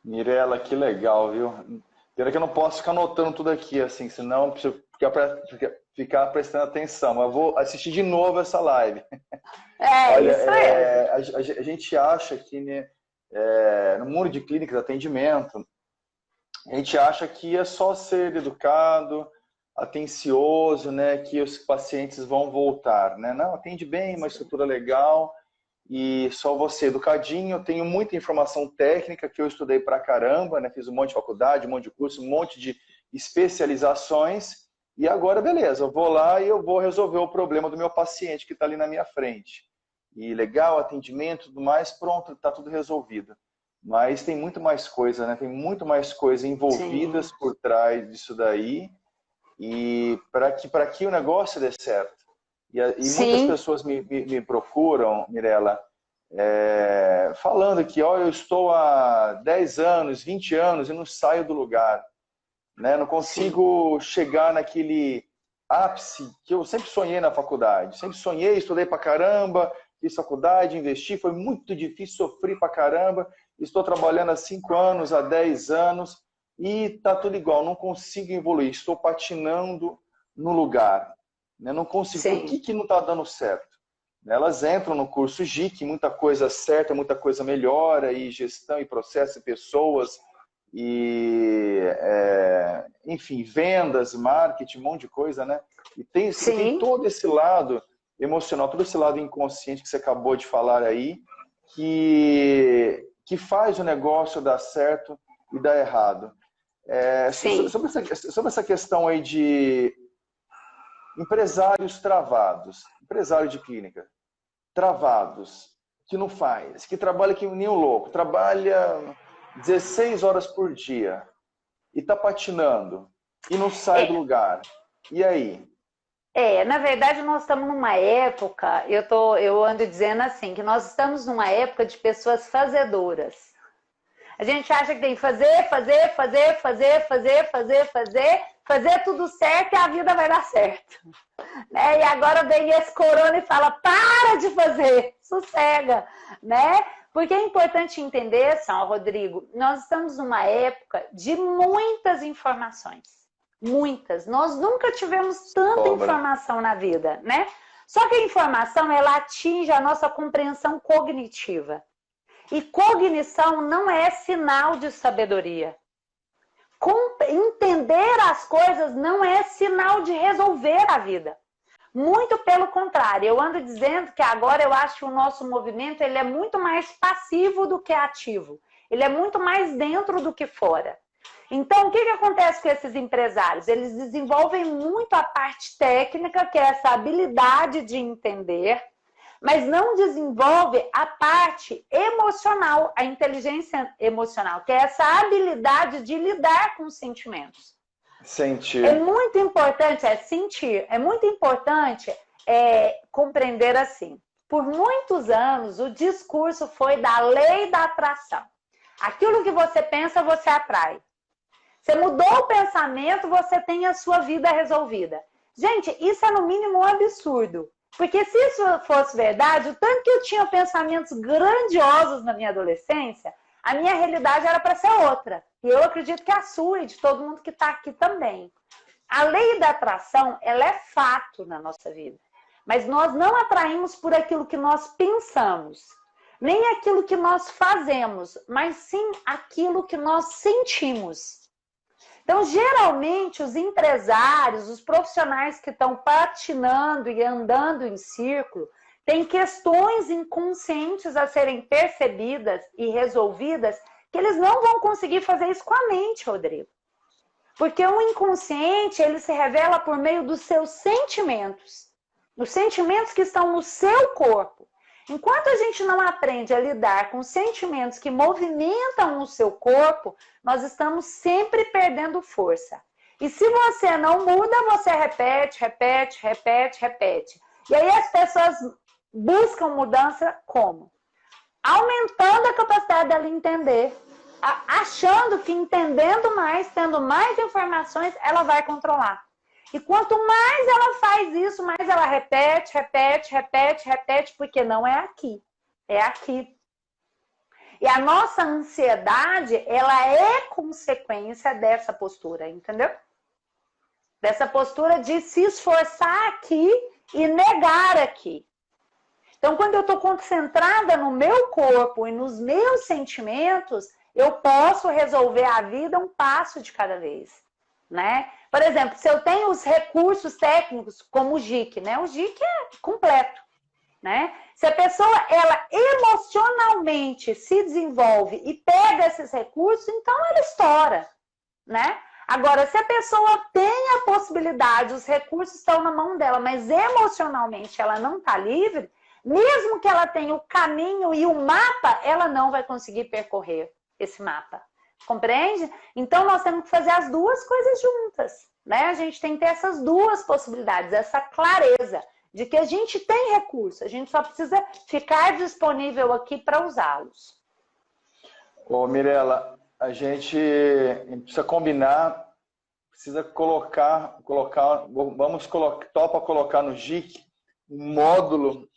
[SPEAKER 2] Mirela, que legal, viu? Pena que eu não posso ficar anotando tudo aqui, assim, senão eu preciso ficar prestando atenção. Mas eu vou assistir de novo essa live.
[SPEAKER 1] Olha, isso é.
[SPEAKER 2] A gente acha que, né, no mundo de clínica de atendimento, a gente acha que é só ser educado, atencioso, né, que os pacientes vão voltar, né? Não, atende bem, uma estrutura legal e só você educadinho. Eu tenho muita informação técnica que eu estudei pra caramba, né? Fiz um monte de faculdade, um monte de curso, um monte de especializações e agora, beleza, eu vou lá e eu vou resolver o problema do meu paciente que está ali na minha frente. E legal, atendimento, tudo mais, pronto, está tudo resolvido. Mas tem muito mais coisa, né? Tem muito mais coisa envolvidas
[SPEAKER 1] Sim.
[SPEAKER 2] por trás disso daí. E para que o negócio dê certo. E muitas
[SPEAKER 1] Sim.
[SPEAKER 2] pessoas me procuram, Mirela, falando que ó, eu estou há 10 anos, 20 anos e não saio do lugar. Né? Não consigo chegar naquele ápice que eu sempre sonhei na faculdade. Sempre sonhei, estudei pra caramba, fiz faculdade, investi, foi muito difícil, sofri pra caramba. Estou trabalhando há 5 anos, há 10 anos e tá tudo igual, não consigo evoluir, estou patinando no lugar. Né? Não consigo.
[SPEAKER 1] Sim.
[SPEAKER 2] Por que não está dando certo? Elas entram no curso GIC, muita coisa certa, muita coisa melhora, e gestão, e processo, e pessoas, e enfim, vendas, marketing, um monte de coisa, né? E tem todo esse lado emocional, todo esse lado inconsciente que você acabou de falar aí, que faz o negócio dar certo e dar errado. Sobre essa questão aí de empresários travados, empresário de clínica, travados, que não faz, que trabalha que nem um louco, trabalha 16 horas por dia e está patinando e não sai do lugar. E aí?
[SPEAKER 1] Na verdade, nós estamos numa época, eu ando dizendo assim, que nós estamos numa época de pessoas fazedoras. A gente acha que tem que fazer tudo certo e a vida vai dar certo. Né? E agora vem esse corona e fala, para de fazer, sossega. Né? Porque é importante entender, São Rodrigo, nós estamos numa época de muitas informações. Muitas. Nós nunca tivemos tanta informação na vida, né? Só que a informação, ela atinge a nossa compreensão cognitiva. E cognição não é sinal de sabedoria. Entender as coisas não é sinal de resolver a vida. Muito pelo contrário. Eu ando dizendo que agora eu acho que o nosso movimento ele é muito mais passivo do que ativo. Ele é muito mais dentro do que fora. Então, o que acontece com esses empresários? Eles desenvolvem muito a parte técnica, que é essa habilidade de entender, mas não desenvolve a parte emocional, a inteligência emocional, que é essa habilidade de lidar com os sentimentos.
[SPEAKER 2] Sentir.
[SPEAKER 1] É muito importante, sentir, é muito importante compreender assim. Por muitos anos, o discurso foi da lei da atração. Aquilo que você pensa, você atrai. Você mudou o pensamento, você tem a sua vida resolvida. Gente, isso é no mínimo um absurdo. Porque se isso fosse verdade, o tanto que eu tinha pensamentos grandiosos na minha adolescência, a minha realidade era para ser outra. E eu acredito que a sua e de todo mundo que está aqui também. A lei da atração, ela é fato na nossa vida. Mas nós não atraímos por aquilo que nós pensamos. Nem aquilo que nós fazemos, mas sim aquilo que nós sentimos. Então, geralmente, os empresários, os profissionais que estão patinando e andando em círculo, têm questões inconscientes a serem percebidas e resolvidas que eles não vão conseguir fazer isso com a mente, Rodrigo. Porque o inconsciente, ele se revela por meio dos seus sentimentos. Os sentimentos que estão no seu corpo. Enquanto a gente não aprende a lidar com sentimentos que movimentam o seu corpo, nós estamos sempre perdendo força. E se você não muda, você repete. E aí as pessoas buscam mudança como? Aumentando a capacidade dela entender. Achando que entendendo mais, tendo mais informações, ela vai controlar. E quanto mais ela faz isso, mais ela repete, porque não é aqui, é aqui. E a nossa ansiedade, ela é consequência dessa postura, entendeu? Dessa postura de se esforçar aqui e negar aqui. Então, quando eu estou concentrada no meu corpo e nos meus sentimentos, eu posso resolver a vida um passo de cada vez. né? Por exemplo, se eu tenho os recursos técnicos, como o GIC, né? O GIC é completo, né? Se a pessoa, ela emocionalmente se desenvolve e pega esses recursos, então ela estoura, né? Agora, se a pessoa tem a possibilidade, os recursos estão na mão dela, mas emocionalmente ela não está livre, mesmo que ela tenha o caminho e o mapa, ela não vai conseguir percorrer esse mapa. Compreende? Então, nós temos que fazer as duas coisas juntas, né? A gente tem que ter essas duas possibilidades, essa clareza de que a gente tem recurso, a gente só precisa ficar disponível aqui para usá-los.
[SPEAKER 2] Ô, Mirela, a gente precisa combinar, precisa topa colocar no GIC um módulo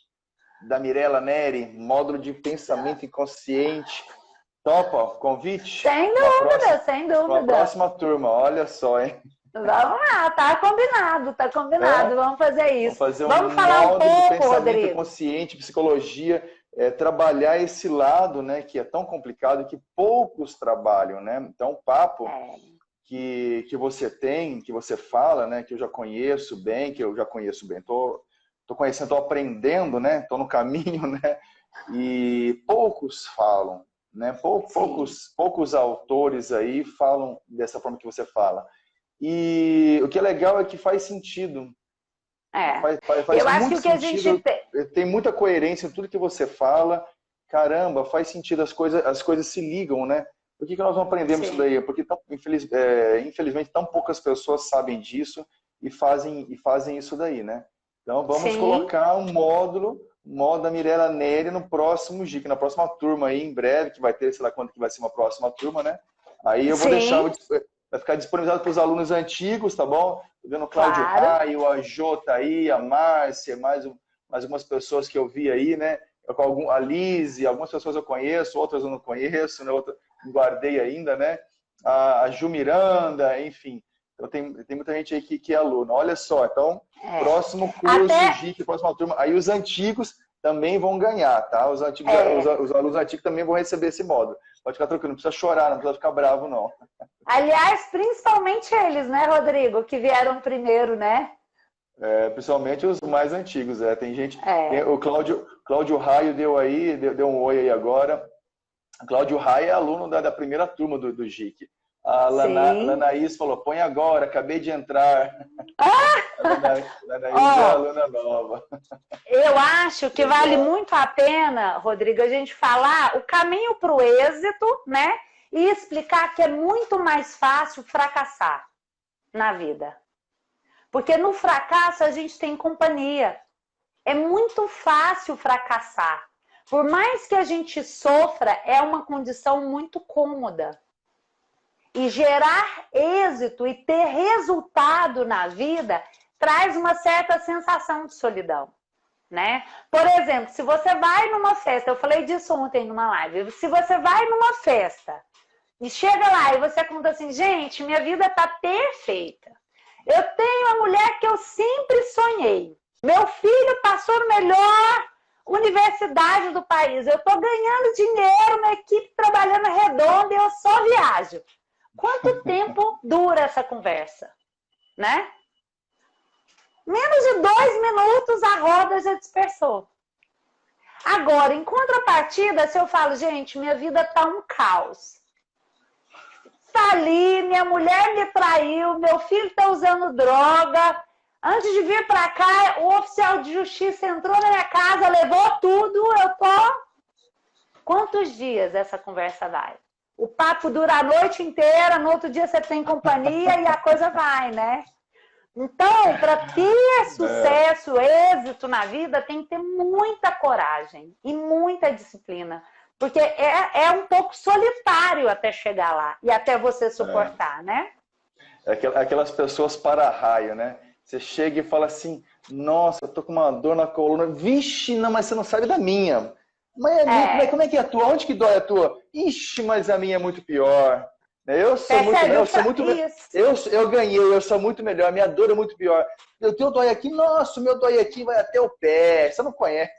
[SPEAKER 2] da Mirela Neri, módulo de pensamento inconsciente. Topa, convite?
[SPEAKER 1] Sem dúvida, sem dúvida.
[SPEAKER 2] Na próxima turma, olha só, hein?
[SPEAKER 1] Vamos lá, tá combinado, tá combinado. Vamos fazer isso.
[SPEAKER 2] Vamos
[SPEAKER 1] falar um pouco,
[SPEAKER 2] de pensamento
[SPEAKER 1] Rodrigo.
[SPEAKER 2] Consciente, psicologia, trabalhar esse lado, né, que é tão complicado e que poucos trabalham, né? Então, o papo que você tem, que você fala, né, que eu já conheço bem, tô conhecendo, tô aprendendo, né? Tô no caminho, né? E poucos falam, né? Poucos autores aí falam dessa forma que você fala. E o que é legal é que faz sentido. Faz
[SPEAKER 1] eu acho
[SPEAKER 2] muito
[SPEAKER 1] que o que
[SPEAKER 2] sentido.
[SPEAKER 1] a gente
[SPEAKER 2] tem muita coerência em tudo que você fala. Caramba, faz sentido, as coisas se ligam, né? Por que nós não aprendemos isso daí? Porque infelizmente tão poucas pessoas sabem disso e fazem isso daí, né? Então vamos colocar um módulo da Mirela Neri no próximo GIC, na próxima turma aí, em breve, que vai ter, sei lá quando que vai ser uma próxima turma, né? Aí eu vou deixar, vai ficar disponibilizado para os alunos antigos, tá bom? Tô vendo o Cláudio Raio, a Jô tá aí, a Márcia, mais algumas pessoas que eu vi aí, né? A Lise, algumas pessoas eu conheço, outras eu não conheço, né? Outras guardei ainda, né? A Ju Miranda, enfim. Então tem muita gente aí que é aluna. Olha só, então, próximo curso, GIC, próxima turma. Aí os antigos também vão ganhar, tá? Os alunos antigos também vão receber esse módulo. Pode ficar tranquilo, não precisa chorar, não precisa ficar bravo, não.
[SPEAKER 1] Aliás, principalmente eles, né, Rodrigo, que vieram primeiro, né?
[SPEAKER 2] Principalmente os mais antigos, Tem gente... O Cláudio Raio deu um oi aí agora. O Cláudio Raio é aluno da primeira turma do GIC. A Lanaís falou, põe agora, acabei de entrar. Lanaís é aluna nova.
[SPEAKER 1] Eu acho que vale muito a pena, Rodrigo, a gente falar o caminho para o êxito, né? E explicar que é muito mais fácil fracassar na vida. Porque no fracasso a gente tem companhia. É muito fácil fracassar. Por mais que a gente sofra, é uma condição muito cômoda. E gerar êxito e ter resultado na vida traz uma certa sensação de solidão, né? Por exemplo, se você vai numa festa, eu falei disso ontem numa live, se você vai numa festa e chega lá e você conta assim, gente, minha vida tá perfeita. Eu tenho a mulher que eu sempre sonhei. Meu filho passou na melhor universidade do país. Eu tô ganhando dinheiro, uma equipe trabalhando redonda e eu só viajo. Quanto tempo dura essa conversa, né? Menos de 2 minutos a roda já dispersou. Agora, em contrapartida, se eu falo, gente, minha vida tá um caos. Tá ali, minha mulher me traiu, meu filho tá usando droga. Antes de vir pra cá, o oficial de justiça entrou na minha casa, levou tudo, eu tô... Quantos dias essa conversa vai? O papo dura a noite inteira, no outro dia você tem companhia e a coisa vai, né? Então, para ter sucesso, êxito na vida, tem que ter muita coragem e muita disciplina. Porque é um pouco solitário até chegar lá e até você suportar, né?
[SPEAKER 2] Aquelas pessoas para-raio, né? Você chega e fala assim, nossa, eu tô com uma dor na coluna. Vixe, não, mas você não sabe da minha. Mas como é que é a tua? Onde que dói a tua? Ixi, mas a minha é muito pior. Eu ganhei, eu sou muito melhor, a minha dor é muito pior. O teu dói aqui, nossa, o meu dói aqui vai até o pé. Você não conhece.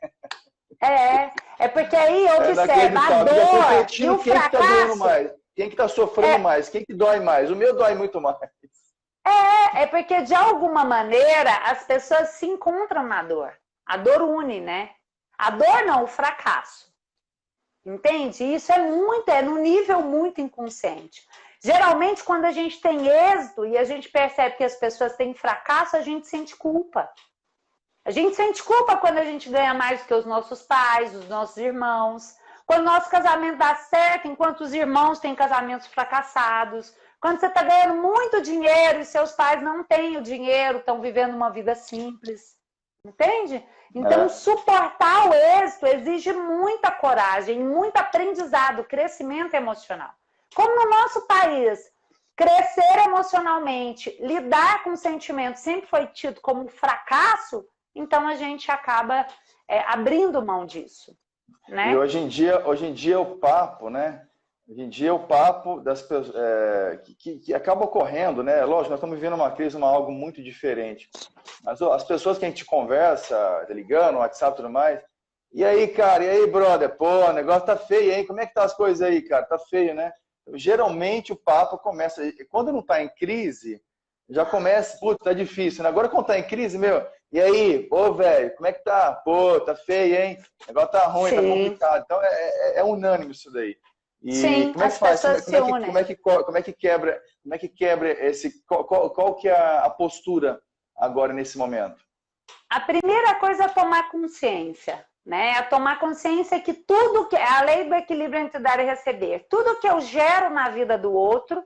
[SPEAKER 1] É porque aí observa a dor e o fracasso.
[SPEAKER 2] Quem que tá sofrendo mais? Quem que dói mais? O meu dói muito mais.
[SPEAKER 1] É porque, de alguma maneira, as pessoas se encontram na dor. A dor une, né? A dor não, o fracasso. Entende? Isso é no nível muito inconsciente. Geralmente, quando a gente tem êxito e a gente percebe que as pessoas têm fracasso, a gente sente culpa. A gente sente culpa quando a gente ganha mais do que os nossos pais, os nossos irmãos. Quando o nosso casamento dá certo, enquanto os irmãos têm casamentos fracassados. Quando você está ganhando muito dinheiro e seus pais não têm o dinheiro, estão vivendo uma vida simples. Entende? Então, suportar o êxito exige muita coragem, muito aprendizado, crescimento emocional. Como no nosso país, crescer emocionalmente, lidar com sentimentos sempre foi tido como fracasso, então a gente acaba abrindo mão disso. Né?
[SPEAKER 2] E hoje em dia o papo, né? Hoje em dia o papo das pessoas que acaba ocorrendo, né? Lógico, nós estamos vivendo uma crise, algo muito diferente. Mas as pessoas que a gente conversa, ligando, WhatsApp e tudo mais, e aí, cara, e aí, brother? Pô, o negócio tá feio, hein? Como é que tá as coisas aí, cara? Tá feio, né? Geralmente o papo começa, quando não tá em crise, já começa, putz, tá difícil, né? Agora quando tá em crise, meu, e aí, ô, velho, como é que tá? Pô, tá feio, hein? O negócio tá ruim, tá complicado. Então é unânime isso daí. E
[SPEAKER 1] sim,
[SPEAKER 2] como é que faz? Como é que quebra esse? Qual que é a postura agora nesse momento?
[SPEAKER 1] A primeira coisa é tomar consciência, né? É tomar consciência que tudo que a lei do equilíbrio entre dar e receber, tudo que eu gero na vida do outro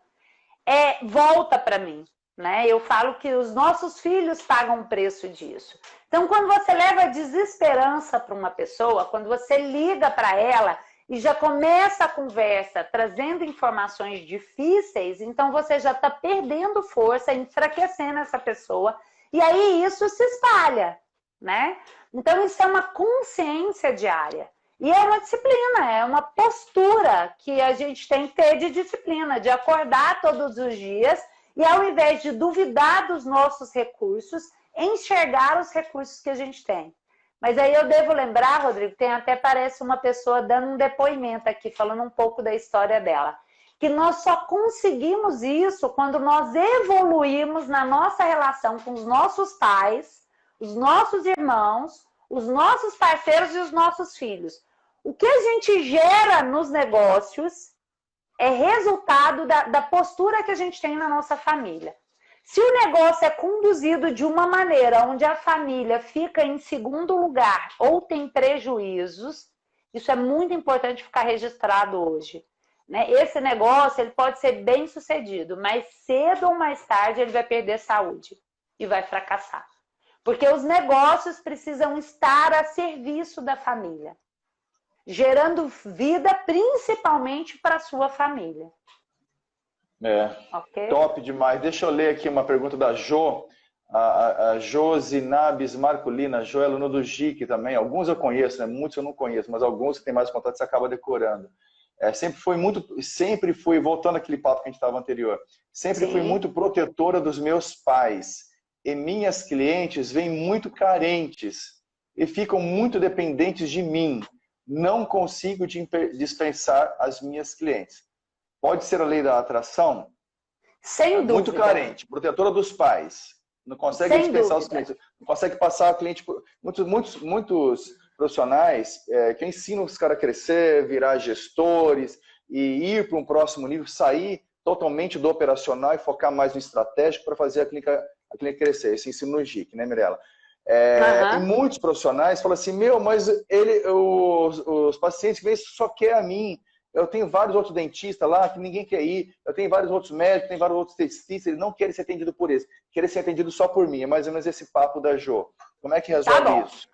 [SPEAKER 1] volta para mim, né? Eu falo que os nossos filhos pagam o preço disso. Então, quando você leva desesperança para uma pessoa, quando você liga para ela e já começa a conversa trazendo informações difíceis, então você já está perdendo força, enfraquecendo essa pessoa, e aí isso se espalha, né? Então isso é uma consciência diária. E é uma disciplina, é uma postura que a gente tem que ter de disciplina, de acordar todos os dias e ao invés de duvidar dos nossos recursos, enxergar os recursos que a gente tem. Mas aí eu devo lembrar, Rodrigo, até parece uma pessoa dando um depoimento aqui, falando um pouco da história dela, que nós só conseguimos isso quando nós evoluímos na nossa relação com os nossos pais, os nossos irmãos, os nossos parceiros e os nossos filhos. O que a gente gera nos negócios é resultado da postura que a gente tem na nossa família. Se o negócio é conduzido de uma maneira onde a família fica em segundo lugar ou tem prejuízos, isso é muito importante ficar registrado hoje. Né? Esse negócio ele pode ser bem sucedido, mas cedo ou mais tarde ele vai perder saúde e vai fracassar. Porque os negócios precisam estar a serviço da família, gerando vida principalmente para a sua família.
[SPEAKER 2] Okay. Top demais. Deixa eu ler aqui uma pergunta da Jo, a Josinabis Marcolina. A Jo é aluna do GIC também. Alguns eu conheço, né? Muitos eu não conheço, mas alguns que tem mais contato você acaba decorando. Sempre fui, voltando àquele papo que a gente estava anterior, sempre fui muito protetora dos meus pais. E minhas clientes vêm muito carentes e ficam muito dependentes de mim. Não consigo dispensar as minhas clientes. Pode ser a lei da atração?
[SPEAKER 1] Sem dúvida.
[SPEAKER 2] Muito carente, protetora dos pais. Não consegue dispensar os clientes. Não consegue passar o cliente por... Muitos profissionais que ensinam os caras a crescer, virar gestores e ir para um próximo nível, sair totalmente do operacional e focar mais no estratégico para fazer a clínica crescer. Esse ensino no GIC, né, Mirella? E muitos profissionais falam assim, mas os pacientes vêm só quer a mim. Eu tenho vários outros dentistas lá que ninguém quer ir. Eu tenho vários outros médicos, tenho vários outros estetistas. Eles não querem ser atendidos por eles. Querem ser atendidos só por mim. É mais ou menos esse papo da Jo. Como é que resolve isso?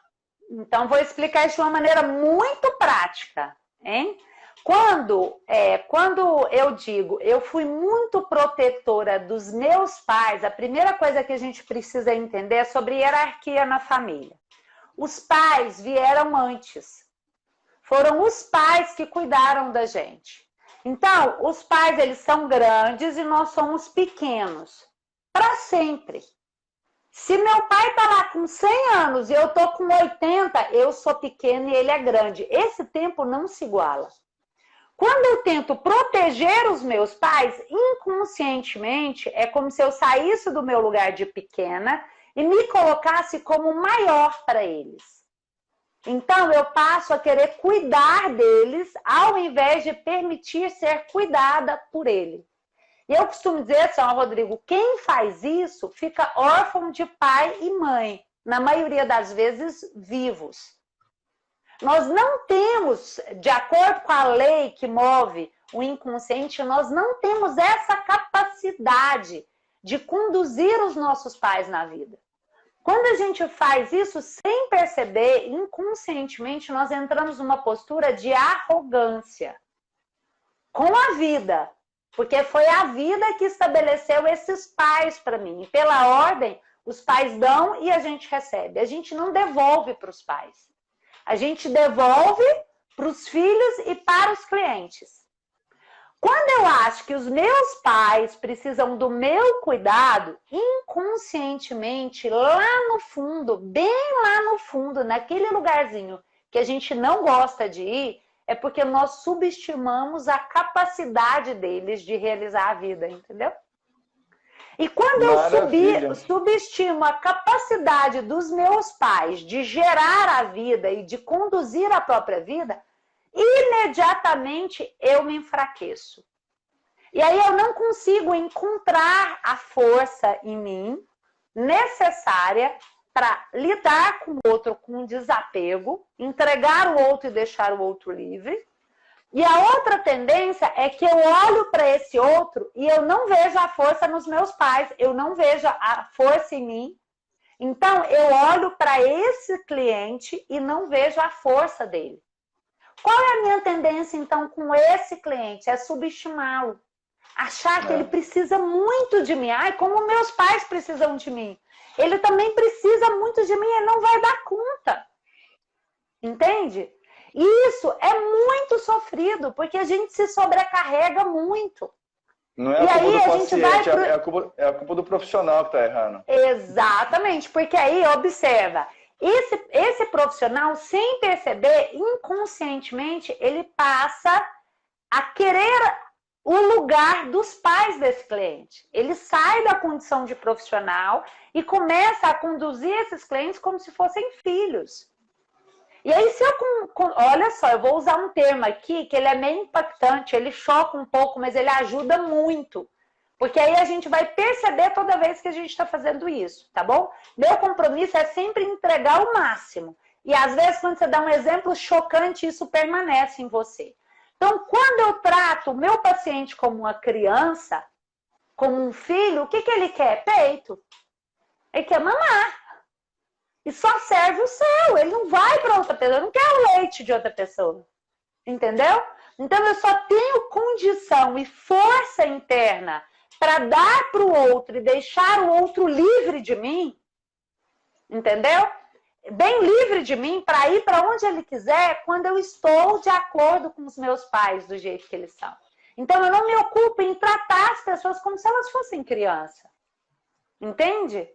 [SPEAKER 1] Então, vou explicar isso de uma maneira muito prática. Hein? Quando eu digo, eu fui muito protetora dos meus pais, a primeira coisa que a gente precisa entender é sobre hierarquia na família. Os pais vieram antes. Foram os pais que cuidaram da gente. Então, os pais, eles são grandes e nós somos pequenos. Para sempre. Se meu pai está lá com 100 anos e eu estou com 80, eu sou pequena e ele é grande. Esse tempo não se iguala. Quando eu tento proteger os meus pais, inconscientemente, é como se eu saísse do meu lugar de pequena e me colocasse como maior para eles. Então, eu passo a querer cuidar deles, ao invés de permitir ser cuidada por ele. E eu costumo dizer, São Rodrigo, quem faz isso fica órfão de pai e mãe, na maioria das vezes vivos. Nós não temos, de acordo com a lei que move o inconsciente, nós não temos essa capacidade de conduzir os nossos pais na vida. Quando a gente faz isso sem perceber, inconscientemente, nós entramos numa postura de arrogância com a vida. Porque foi a vida que estabeleceu esses pais para mim. E pela ordem, os pais dão e a gente recebe. A gente não devolve para os pais. A gente devolve para os filhos e para os clientes. Quando eu acho que os meus pais precisam do meu cuidado, inconscientemente, lá no fundo, bem lá no fundo, naquele lugarzinho que a gente não gosta de ir, é porque nós subestimamos a capacidade deles de realizar a vida, entendeu? E quando eu subestimo a capacidade dos meus pais de gerar a vida e de conduzir a própria vida, imediatamente eu me enfraqueço. E aí eu não consigo encontrar a força em mim necessária para lidar com o outro com desapego, entregar o outro e deixar o outro livre. E a outra tendência é que eu olho para esse outro e eu não vejo a força nos meus pais, eu não vejo a força em mim. Então, eu olho para esse cliente e não vejo a força dele. Qual é a minha tendência, então, com esse cliente? É subestimá-lo. Achar que ele precisa muito de mim. Ai, como meus pais precisam de mim. Ele também precisa muito de mim, ele não vai dar conta. Entende? E isso é muito sofrido, porque a gente se sobrecarrega muito.
[SPEAKER 2] Não é a culpa do paciente, é a culpa do profissional que está errando.
[SPEAKER 1] Exatamente, porque aí, observa, esse profissional, sem perceber, inconscientemente, ele passa a querer o lugar dos pais desse cliente. Ele sai da condição de profissional e começa a conduzir esses clientes como se fossem filhos. E aí, se eu... Olha só, eu vou usar um termo aqui que ele é meio impactante, ele choca um pouco, mas ele ajuda muito. Porque aí a gente vai perceber toda vez que a gente está fazendo isso, tá bom? Meu compromisso é sempre entregar o máximo. E às vezes, quando você dá um exemplo chocante, isso permanece em você. Então, quando eu trato o meu paciente como uma criança, como um filho, o que ele quer? Peito. Ele quer mamar. E só serve o seu. Ele não vai para outra pessoa. Eu não quero leite de outra pessoa. Entendeu? Então, eu só tenho condição e força interna para dar para o outro e deixar o outro livre de mim. Entendeu? Bem livre de mim para ir para onde ele quiser quando eu estou de acordo com os meus pais do jeito que eles são. Então, eu não me ocupo em tratar as pessoas como se elas fossem criança. Entende?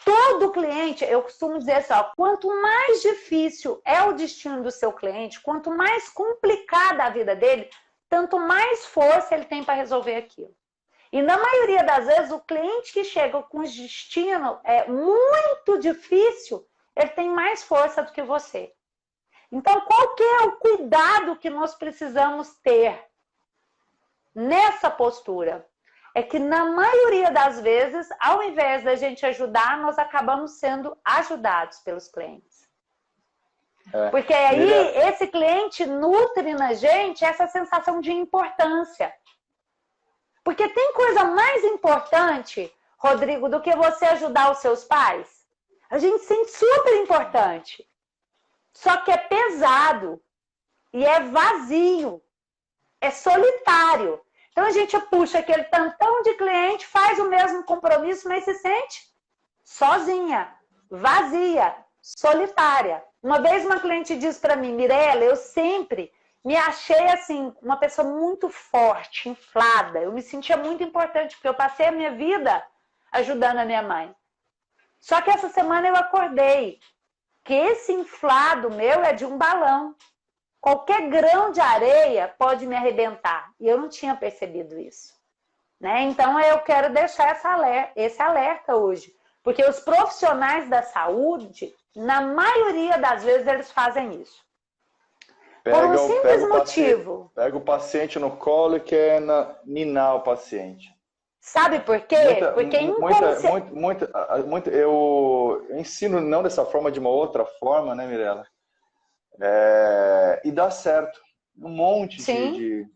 [SPEAKER 1] Todo cliente, eu costumo dizer assim, ó, quanto mais difícil é o destino do seu cliente, quanto mais complicada a vida dele, tanto mais força ele tem para resolver aquilo. E na maioria das vezes, o cliente que chega com um destino muito difícil, ele tem mais força do que você. Então, qual que é o cuidado que nós precisamos ter nessa postura? É que na maioria das vezes, ao invés da gente ajudar, nós acabamos sendo ajudados pelos clientes. Porque aí esse cliente nutre na gente essa sensação de importância. Porque tem coisa mais importante, Rodrigo, do que você ajudar os seus pais? A gente sente super importante. Só que é pesado. E é vazio. É solitário. Então a gente puxa aquele tantão de cliente, faz o mesmo compromisso, mas se sente sozinha, vazia, solitária. Uma vez uma cliente disse para mim, Mirella, eu sempre me achei assim, uma pessoa muito forte, inflada. Eu me sentia muito importante, porque eu passei a minha vida ajudando a minha mãe. Só que essa semana eu acordei que esse inflado meu é de um balão. Qualquer grão de areia pode me arrebentar. E eu não tinha percebido isso. Né? Então, eu quero deixar esse alerta hoje. Porque os profissionais da saúde, na maioria das vezes, eles fazem isso. Por um simples motivo.
[SPEAKER 2] Pega o paciente no colo e quer ninar o paciente.
[SPEAKER 1] Sabe por quê? Porque
[SPEAKER 2] eu ensino não dessa forma, de uma outra forma, né, Mirela? E dá certo. Um monte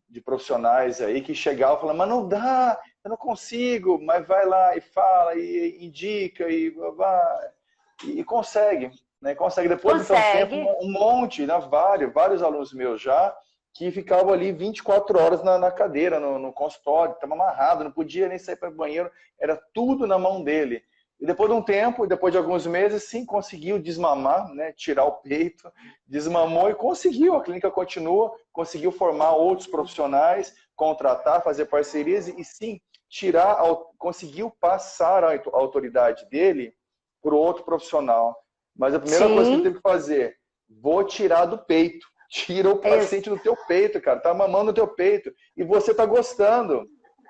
[SPEAKER 2] de profissionais aí que chegavam e falavam, mas não dá, eu não consigo, mas vai lá e fala, e indica, e consegue. Né? Consegue. Depois de tanto tempo, um monte, né? vários alunos meus já, que ficavam ali 24 horas na cadeira, no consultório, estava amarrado, não podia nem sair para o banheiro, era tudo na mão dele. E depois de um tempo, depois de alguns meses, sim, conseguiu desmamar, né, tirar o peito, desmamou e conseguiu. A clínica continua, conseguiu formar outros profissionais, contratar, fazer parcerias e sim, conseguiu passar a autoridade dele para o outro profissional. Mas a primeira coisa que ele teve que fazer, vou tirar do peito. Tira o paciente do teu peito, cara. Tá mamando no teu peito. E você tá gostando.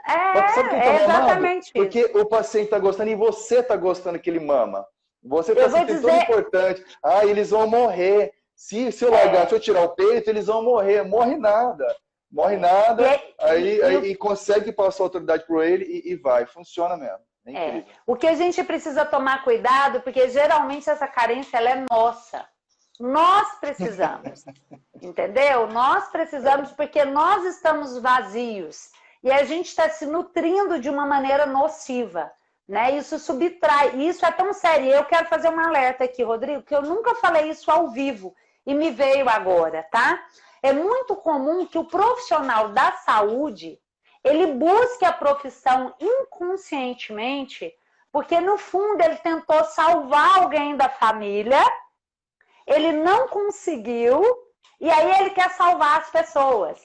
[SPEAKER 2] Sabe que ele tá
[SPEAKER 1] exatamente
[SPEAKER 2] mamando? Porque o paciente tá gostando e você tá gostando que ele mama. Você tá se sentindo tão importante. Eles vão morrer. Se eu largar, se eu tirar o peito, eles vão morrer. Morre nada. Morre nada. Aí consegue passar a autoridade por ele e vai. Funciona mesmo.
[SPEAKER 1] O que a gente precisa tomar cuidado, porque geralmente essa carência ela é nossa. Nós precisamos, entendeu? Nós precisamos porque nós estamos vazios e a gente está se nutrindo de uma maneira nociva, né? Isso subtrai, isso é tão sério. Eu quero fazer um alerta aqui, Rodrigo, que eu nunca falei isso ao vivo e me veio agora, tá? É muito comum que o profissional da saúde, ele busque a profissão inconscientemente, porque no fundo ele tentou salvar alguém da família. Ele não conseguiu, e aí ele quer salvar as pessoas.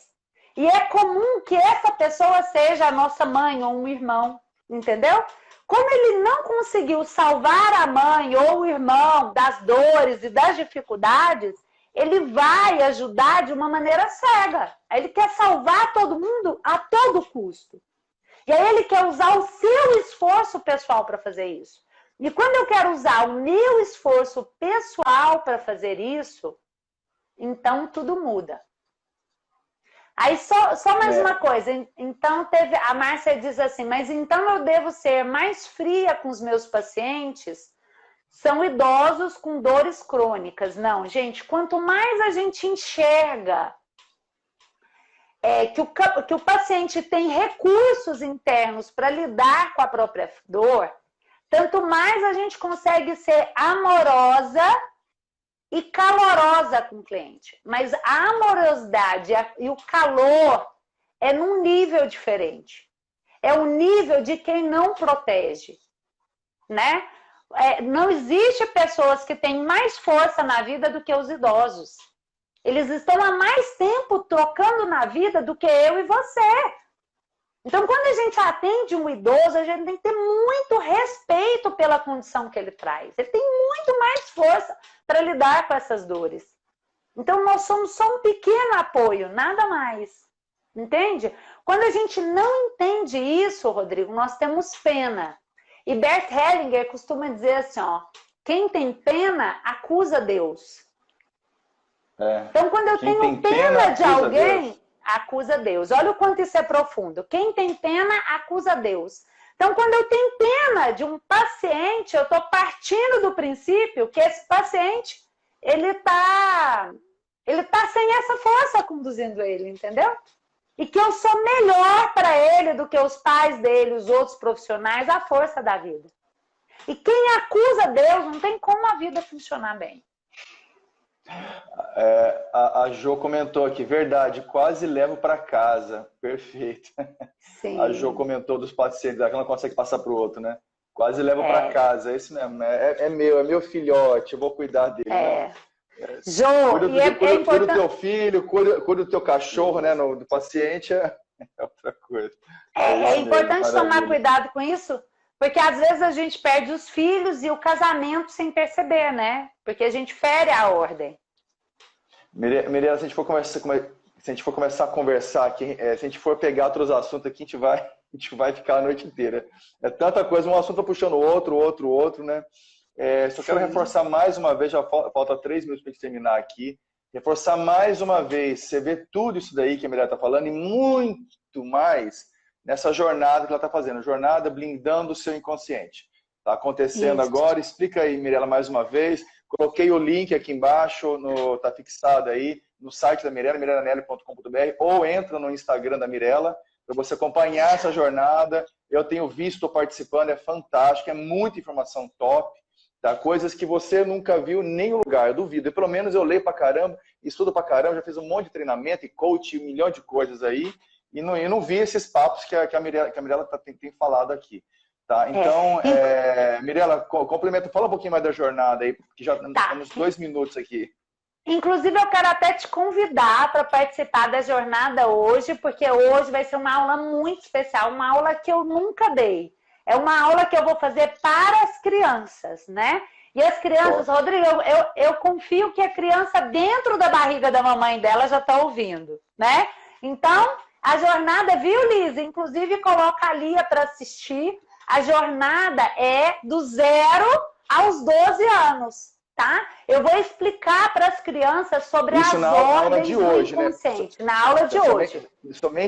[SPEAKER 1] E é comum que essa pessoa seja a nossa mãe ou um irmão, entendeu? Como ele não conseguiu salvar a mãe ou o irmão das dores e das dificuldades, ele vai ajudar de uma maneira cega. Ele quer salvar todo mundo a todo custo. E aí ele quer usar o seu esforço pessoal para fazer isso. E quando eu quero usar o meu esforço pessoal para fazer isso, então tudo muda. Aí só mais uma coisa. Então a Márcia diz assim, mas então eu devo ser mais fria com os meus pacientes? São idosos com dores crônicas. Não, gente, quanto mais a gente enxerga que o paciente tem recursos internos para lidar com a própria dor, tanto mais a gente consegue ser amorosa e calorosa com o cliente. Mas a amorosidade e o calor é num nível diferente. É o nível de quem não protege, né? Não existe pessoas que têm mais força na vida do que os idosos. Eles estão há mais tempo tocando na vida do que eu e você. Então, quando a gente atende um idoso, a gente tem que ter muito respeito pela condição que ele traz. Ele tem muito mais força para lidar com essas dores. Então, nós somos só um pequeno apoio, nada mais. Entende? Quando a gente não entende isso, Rodrigo, nós temos pena. E Bert Hellinger costuma dizer assim, ó, quem tem pena, acusa Deus. Então, quando eu tenho pena de alguém, acusa Deus. Olha o quanto isso é profundo. Quem tem pena, acusa Deus. Então, quando eu tenho pena de um paciente, eu estou partindo do princípio que esse paciente, ele tá sem essa força conduzindo ele, entendeu? E que eu sou melhor para ele do que os pais dele, os outros profissionais, a força da vida. E quem acusa Deus, não tem como a vida funcionar bem.
[SPEAKER 2] A Jo comentou aqui, verdade, quase levo para casa. Perfeito.
[SPEAKER 1] Sim.
[SPEAKER 2] A Jo comentou dos pacientes, que não consegue passar para o outro, né? Quase levo para casa, é isso mesmo, né? É meu filhote, eu vou cuidar dele. Né?
[SPEAKER 1] Jo,
[SPEAKER 2] cuida do teu filho, cuida do teu cachorro, né? Do paciente é outra coisa.
[SPEAKER 1] É importante tomar cuidado com isso, porque às vezes a gente perde os filhos e o casamento sem perceber, né? Porque a gente fere a ordem.
[SPEAKER 2] Mirela, se a gente for começar a conversar aqui, se a gente for pegar outros assuntos aqui, a gente vai ficar a noite inteira. É tanta coisa, um assunto puxando o outro, né? Só quero reforçar mais uma vez, já falta 3 minutos para a gente terminar aqui. Reforçar mais uma vez, você vê tudo isso daí que a Mirela está falando e muito mais nessa jornada que ela está fazendo, jornada blindando o seu inconsciente. Está acontecendo agora, explica aí, Mirela, mais uma vez. Coloquei o link aqui embaixo, está fixado aí no site da Mirela, mirelanelli.com.br, ou entra no Instagram da Mirela, para você acompanhar essa jornada. Eu tenho visto, estou participando, é fantástico, é muita informação top, tá? Coisas que você nunca viu em nenhum lugar, eu duvido. E pelo menos eu leio pra caramba, estudo pra caramba, já fiz um monte de treinamento e coach, 1 milhão de coisas aí, e não vi esses papos que a Mirela tem falado aqui. Tá, então, Mirela, complementa, fala um pouquinho mais da jornada aí, porque já temos 2 minutos aqui.
[SPEAKER 1] Inclusive, eu quero até te convidar para participar da jornada hoje, porque hoje vai ser uma aula muito especial, uma aula que eu nunca dei. É uma aula que eu vou fazer para as crianças, né? E as crianças, Rodrigo, eu confio que a criança dentro da barriga da mamãe dela já está ouvindo, né? Então, a jornada, viu, Liz? Inclusive, coloca a Lia para assistir. A jornada é do 0 aos 12 anos, tá? Eu vou explicar para as crianças sobre as ordens de hoje, do inconsciente, né? Na aula de hoje.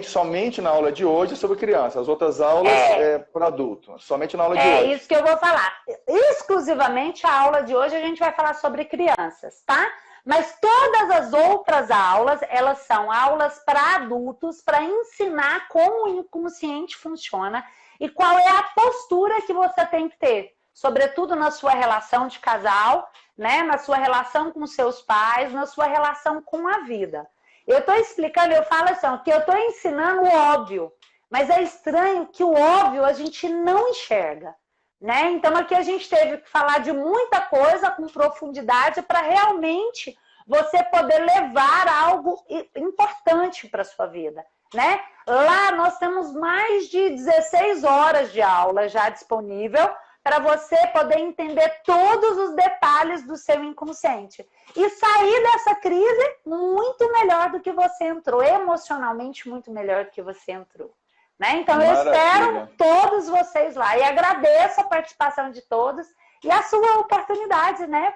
[SPEAKER 2] Somente na aula de hoje é sobre criança. As outras aulas é para adulto. Somente na aula de hoje.
[SPEAKER 1] É isso que eu vou falar. Exclusivamente a aula de hoje a gente vai falar sobre crianças, tá? Mas todas as outras aulas, elas são aulas para adultos, para ensinar como o inconsciente funciona e qual é a postura que você tem que ter, sobretudo na sua relação de casal, né? Na sua relação com seus pais, na sua relação com a vida. Eu estou explicando, eu falo assim, que eu estou ensinando o óbvio, mas é estranho que o óbvio a gente não enxerga, né? Então aqui a gente teve que falar de muita coisa com profundidade para realmente você poder levar algo importante para a sua vida, né? Lá nós temos mais de 16 horas de aula já disponível para você poder entender todos os detalhes do seu inconsciente e sair dessa crise muito melhor do que você entrou, emocionalmente muito melhor do que você entrou, né? Então eu espero todos vocês lá e agradeço a participação de todos e a sua oportunidade, né?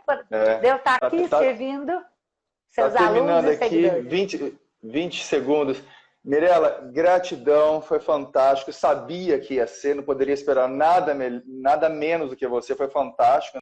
[SPEAKER 1] De eu estar aqui servindo seus alunos e seguidores.
[SPEAKER 2] 20 segundos. Mirela, gratidão, foi fantástico. Sabia que ia ser, não poderia esperar nada menos do que você, foi fantástico.